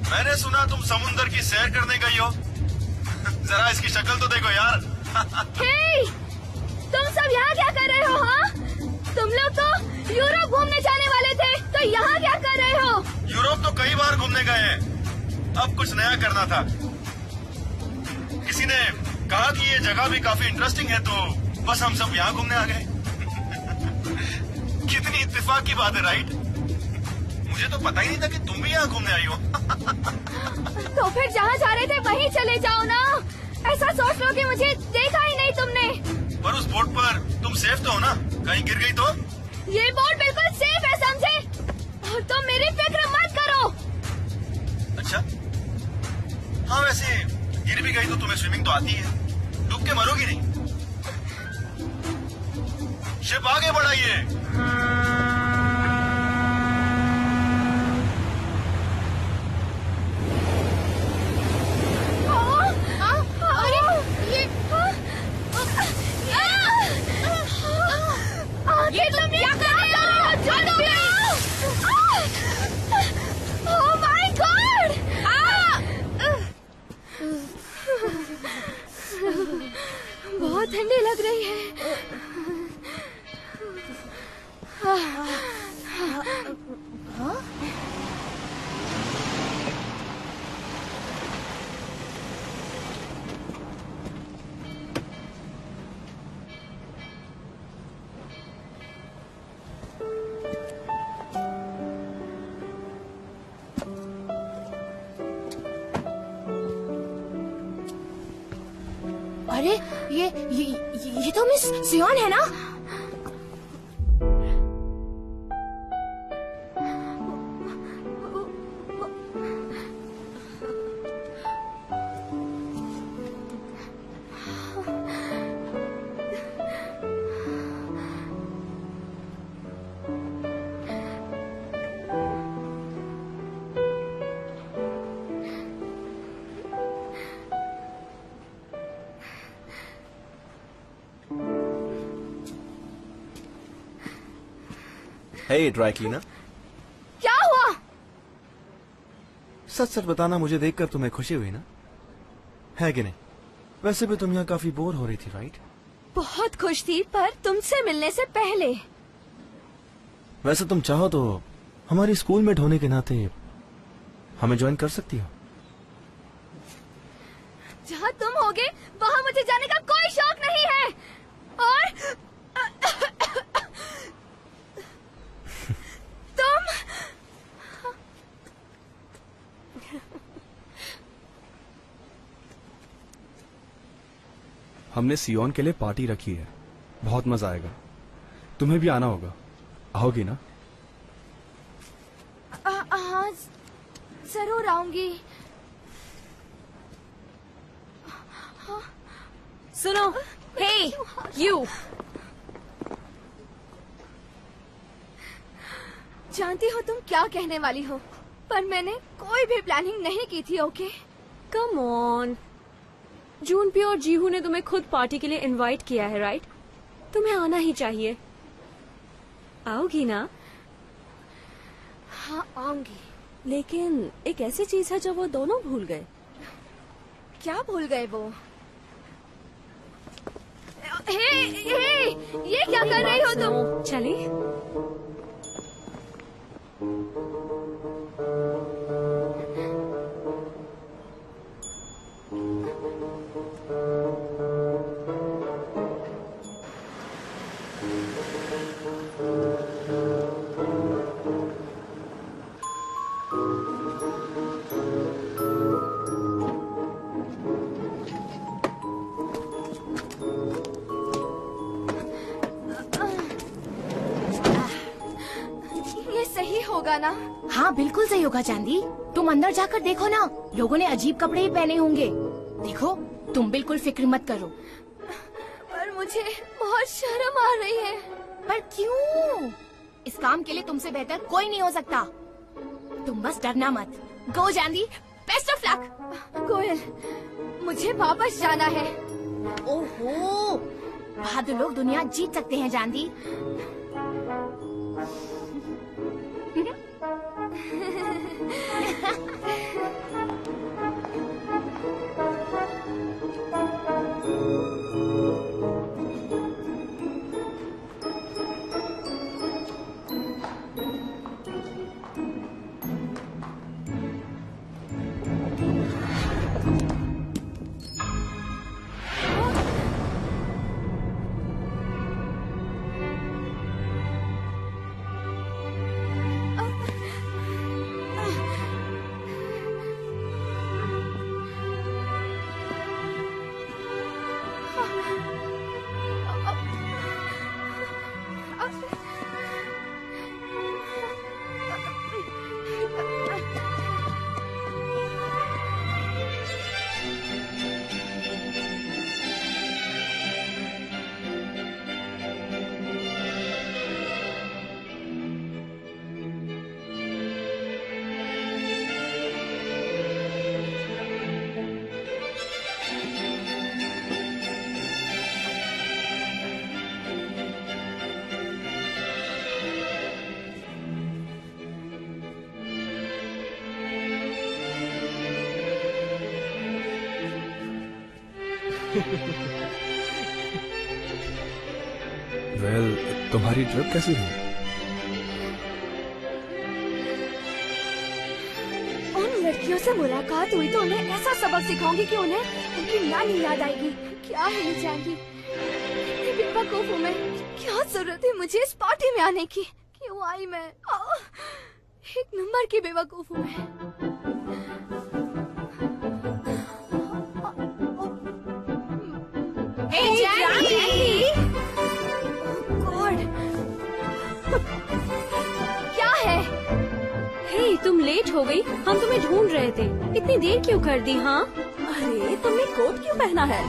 मैंने सुना तुम समुंदर की सैर करने गई हो। जरा इसकी शक्ल तो देखो यार। हे, तुम सब यहाँ क्या कर रहे हो? हाँ, तुम लोग तो यूरोप घूमने जाने वाले थे, तो यहाँ क्या कर रहे हो? यूरोप तो कई बार घूमने गए हैं, अब कुछ नया करना था। किसी ने कहा कि ये जगह भी काफी इंटरेस्टिंग है, तो बस हम सब यहाँ घूमने आ गए। कितनी इत्तेफाक की बात है, राइट? मुझे तो पता ही नहीं था कि तुम भी यहाँ घूमने आई हो। तो फिर जहाँ जा रहे थे वहीं चले जाओ ना। ऐसा सोच लो कि मुझे देखा ही नहीं तुमने। पर उस बोट पर तुम सेफ तो हो ना? कहीं गिर गई तो? ये बोट बिल्कुल सेफ है, समझे? और तुम मेरी फिक्र मत करो। अच्छा, हाँ वैसे गिर भी गई तो तुम्हें स्विमिंग तो आती है, डूब के मरोगी नहीं। शिप आगे बढ़ाइए। ये तुम क्या कर रहे हो? छोड़ो मुझे। Oh my God! बहुत ठंडी लग रही है। अरे ये तो मिस सियोन है ना? हे ड्राई क्लीनर, क्या हुआ? सच सच बताना, मुझे देखकर तुम्हें खुशी हुई ना? है कि नहीं? वैसे भी तुम यहाँ काफी बोर हो रही थी, राइट? बहुत खुश थी, पर तुमसे मिलने से पहले। वैसे तुम चाहो तो हमारी स्कूल में होने के नाते हमें ज्वाइन कर सकती हो। जहाँ तुम होगे वहाँ मुझे जाने का कोई शौक नहीं है। और तुम हमने सियोन के लिए पार्टी रखी है, बहुत मजा आएगा। तुम्हें भी आना होगा, आओगी ना? हाँ, जरूर आऊंगी। सुनो, हे यू, जानती हो तुम क्या कहने वाली हो, पर मैंने कोई भी प्लानिंग नहीं की थी। Okay, come on. जूनप्यो और जीहू ने तुम्हें खुद पार्टी के लिए इनवाइट किया है, राइट? तुम्हें आना ही चाहिए। आओगी ना? हाँ, आऊंगी। लेकिन एक ऐसी चीज है जो वो दोनों भूल गए। क्या भूल गए वो? हे, ये क्या कर रही हो तुम? चलिए। ये सही होगा ना? हाँ बिल्कुल सही होगा चांदी। तुम अंदर जाकर देखो ना, लोगों ने अजीब कपड़े ही पहने होंगे। देखो, तुम बिल्कुल फिक्र मत करो। पर मुझे बहुत शर्म आ रही है। पर क्यों? इस काम के लिए तुमसे बेहतर कोई नहीं हो सकता। तुम बस डरना मत। गो चांदी, बेस्ट ऑफ लक। कोयल, मुझे वापस जाना है। ओहो, बहादुर लोग दुनिया जीत सकते हैं चांदी। वेल, तुम्हारी ट्रिप कैसी रही? उन लड़कियों से मुलाकात हुई तो उन्हें ऐसा सबक सिखाऊंगी कि उन्हें उनकी नानी याद आएगी। क्या है ये जानती? इतनी बेवकूफ हूँ मैं। क्या जरूरत है मुझे इस पार्टी में आने की? क्यों आई मैं? एक नंबर की बेवकूफ हूँ मैं। गॉड, क्या है? हे, तुम लेट हो गई। हम तुम्हें ढूंढ रहे थे। इतनी देर क्यों कर दी? हाँ, अरे तुमने कोट क्यों पहना है?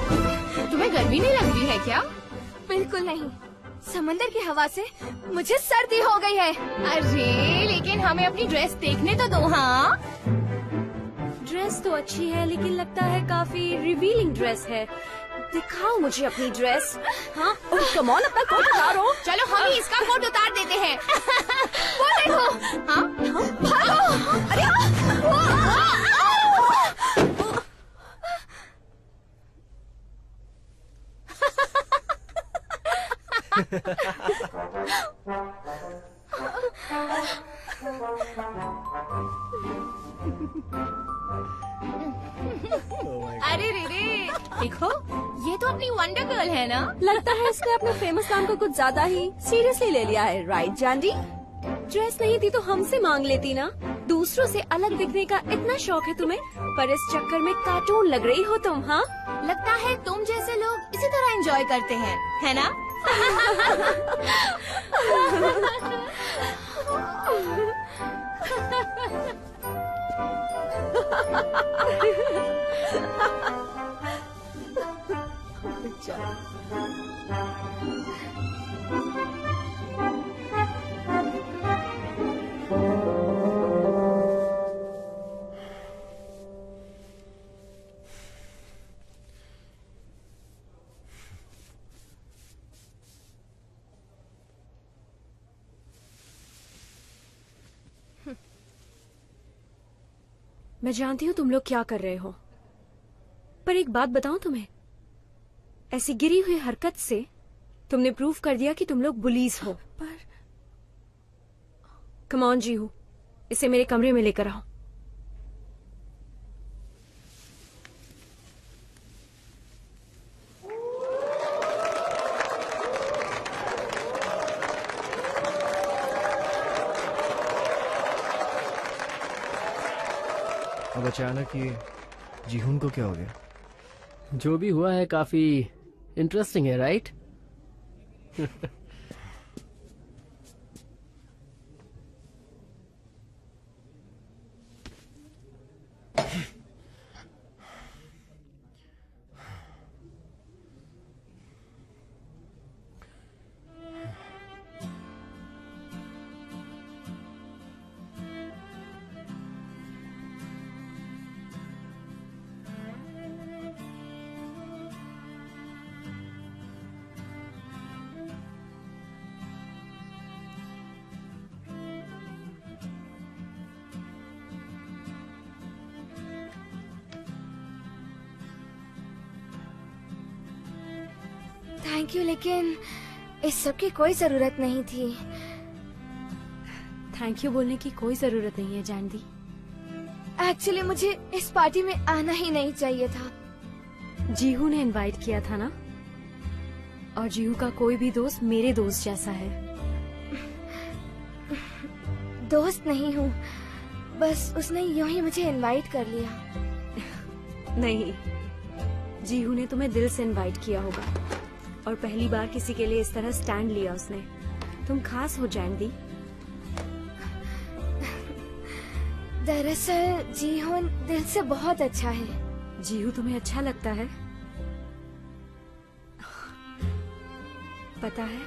तुम्हें गर्मी नहीं लग रही है क्या? बिल्कुल नहीं। समंदर की हवा से मुझे सर्दी हो गई है। अरे लेकिन हमें अपनी ड्रेस देखने तो दो। हाँ, ड्रेस तो अच्छी है, लेकिन लगता है काफी रिवीलिंग ड्रेस है। दिखाओ मुझे अपनी ड्रेस। हाँ, कम ऑन, अपना कोट उतारो। चलो हम ही इसका कोट उतार देते हैं। वो देखो। हाँ भागो। अरे अरे रे रे, देखो ये तो अपनी वंडर गर्ल है ना। लगता है इसने अपने फेमस नाम को कुछ ज्यादा ही सीरियसली ले लिया है, राइट जानडी? ड्रेस नहीं थी तो हमसे मांग लेती ना। दूसरों से अलग दिखने का इतना शौक है तुम्हें, पर इस चक्कर में कार्टून लग रही हो तुम। हाँ, लगता है तुम जैसे लोग इसी तरह एंजॉय करते हैं, है ना? मैं जानती हूँ तुम लोग क्या कर रहे हो, पर एक बात बताऊं तुम्हें, ऐसी गिरी हुई हरकत से तुमने प्रूव कर दिया कि तुम लोग बुलीज हो। पर कम ऑन जीहू, इसे मेरे कमरे में लेकर आओ। अब अचानक ये जीहून को क्या हो गया? जो भी हुआ है काफी इंटरेस्टिंग है, राइट? थैंक यू, लेकिन इस सब की कोई जरूरत नहीं थी। थैंक यू बोलने की कोई जरूरत नहीं है जानदी। एक्चुअली मुझे इस पार्टी में आना ही नहीं चाहिए था। जीहू ने इनवाइट किया था ना, और जीहू का कोई भी दोस्त मेरे दोस्त जैसा है। दोस्त नहीं हूँ, बस उसने यूं ही मुझे इनवाइट कर लिया। नहीं, जीहू ने तुम्हें दिल से इनवाइट किया होगा, और पहली बार किसी के लिए इस तरह स्टैंड लिया उसने। तुम खास हो जानदी। दरअसल जीहू दिल से बहुत अच्छा है। जीहू तुम्हें अच्छा लगता है? पता है,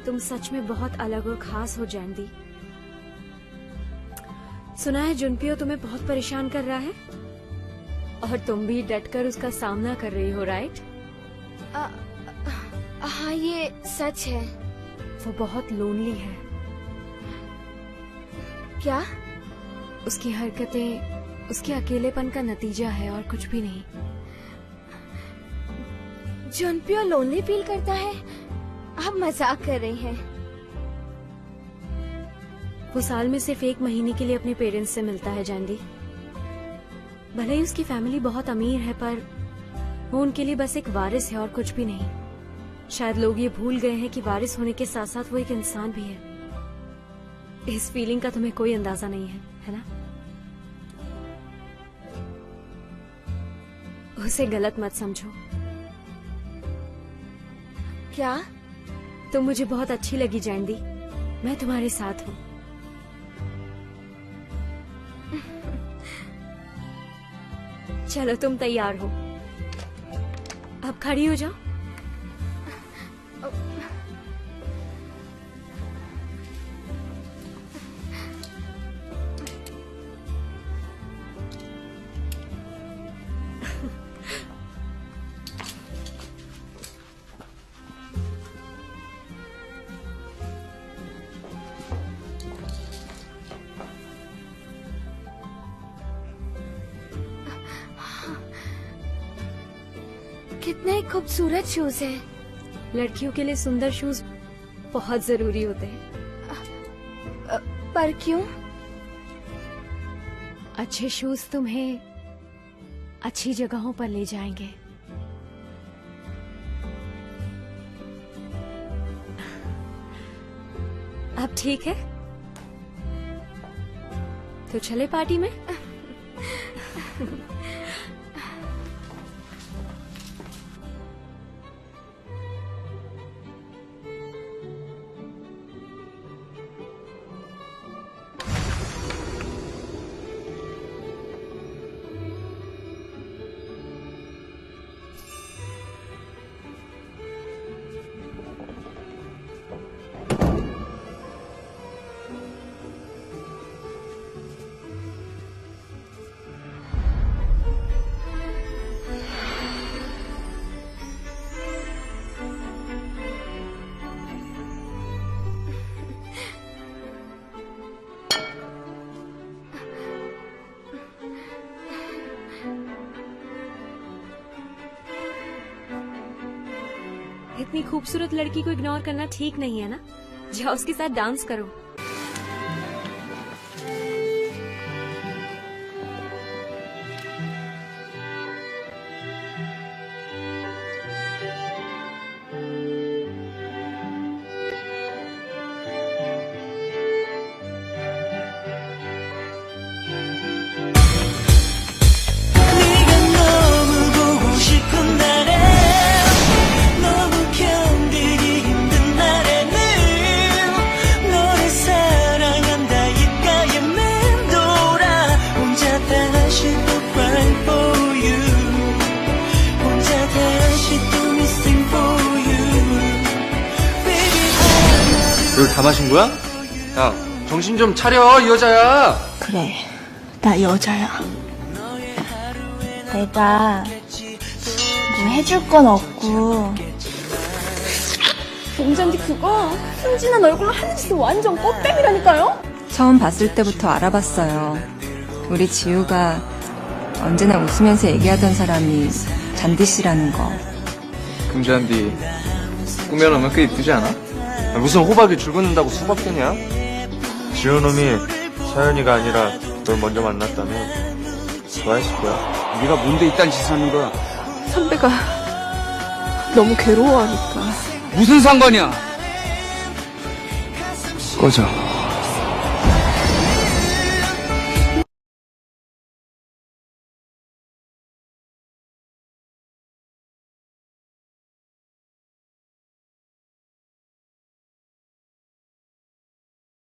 तुम सच में बहुत अलग और खास हो जानदी। सुना है जुनपियो तुम्हें बहुत परेशान कर रहा है, और तुम भी डटकर उसका सामना कर रही हो, राइट? हाँ, ये सच है। वो बहुत लोनली है। क्या? उसकी हरकतें उसके अकेलेपन का नतीजा है और कुछ भी नहीं। जुनपियो लोनली फील करता है? आप मजाक कर रही हैं। वो साल में सिर्फ 1 महीने के लिए अपने पेरेंट्स से मिलता है जानदी। भले ही उसकी फैमिली बहुत अमीर है, पर वो उनके लिए बस एक वारिस है और कुछ भी नहीं। शायद लोग ये भूल गए हैं कि वारिस होने के साथ साथ वो एक इंसान भी है। इस फीलिंग का तुम्हें कोई अंदाजा नहीं है ना? उसे गलत मत समझो। क्या? तुम मुझे बहुत अच्छी लगी जानदी। मैं तुम्हारे साथ हूँ। चलो तुम तैयार हो, अब खड़ी हो जाओ। कितने खूबसूरत शूज है। लड़कियों के लिए सुंदर शूज बहुत जरूरी होते हैं। पर क्यों? अच्छे शूज तुम्हें अच्छी जगहों पर ले जाएंगे। अब ठीक है, तो चले पार्टी में। इतनी खूबसूरत लड़की को इग्नोर करना ठीक नहीं है ना। जाओ उसके साथ डांस करो। 네가 너무 보고 싶은 날에 너무 견디기 힘든 날에는 너를 사랑한다 입가에 맴돌아 혼자 다시 또 crying for you 혼자 다시 또 missing for you Baby 이걸 다 마신 거야? 야, 정신 좀 차려, 이 여자야. 그래, 나 여자야. 내가 뭐 해줄 건 없고. 봉잔디 그거 순진한 얼굴로 하는 짓은 완전 꽃뱀이라니까요. 처음 봤을 때부터 알아봤어요. 우리 지우가 언제나 웃으면서 얘기하던 사람이 잔디 씨라는 거. 금잔디, 꾸며놓으면 꽤 이쁘지 않아? 무슨 호박이 줄 긋는다고 수박되냐? 지우 놈이 서연이가 아니라 널 먼저 만났다면 좋아했을 거야. 네가 뭔데 이딴 짓을 하는 거야? 선배가 너무 괴로워하니까. 무슨 상관이야? 꺼져.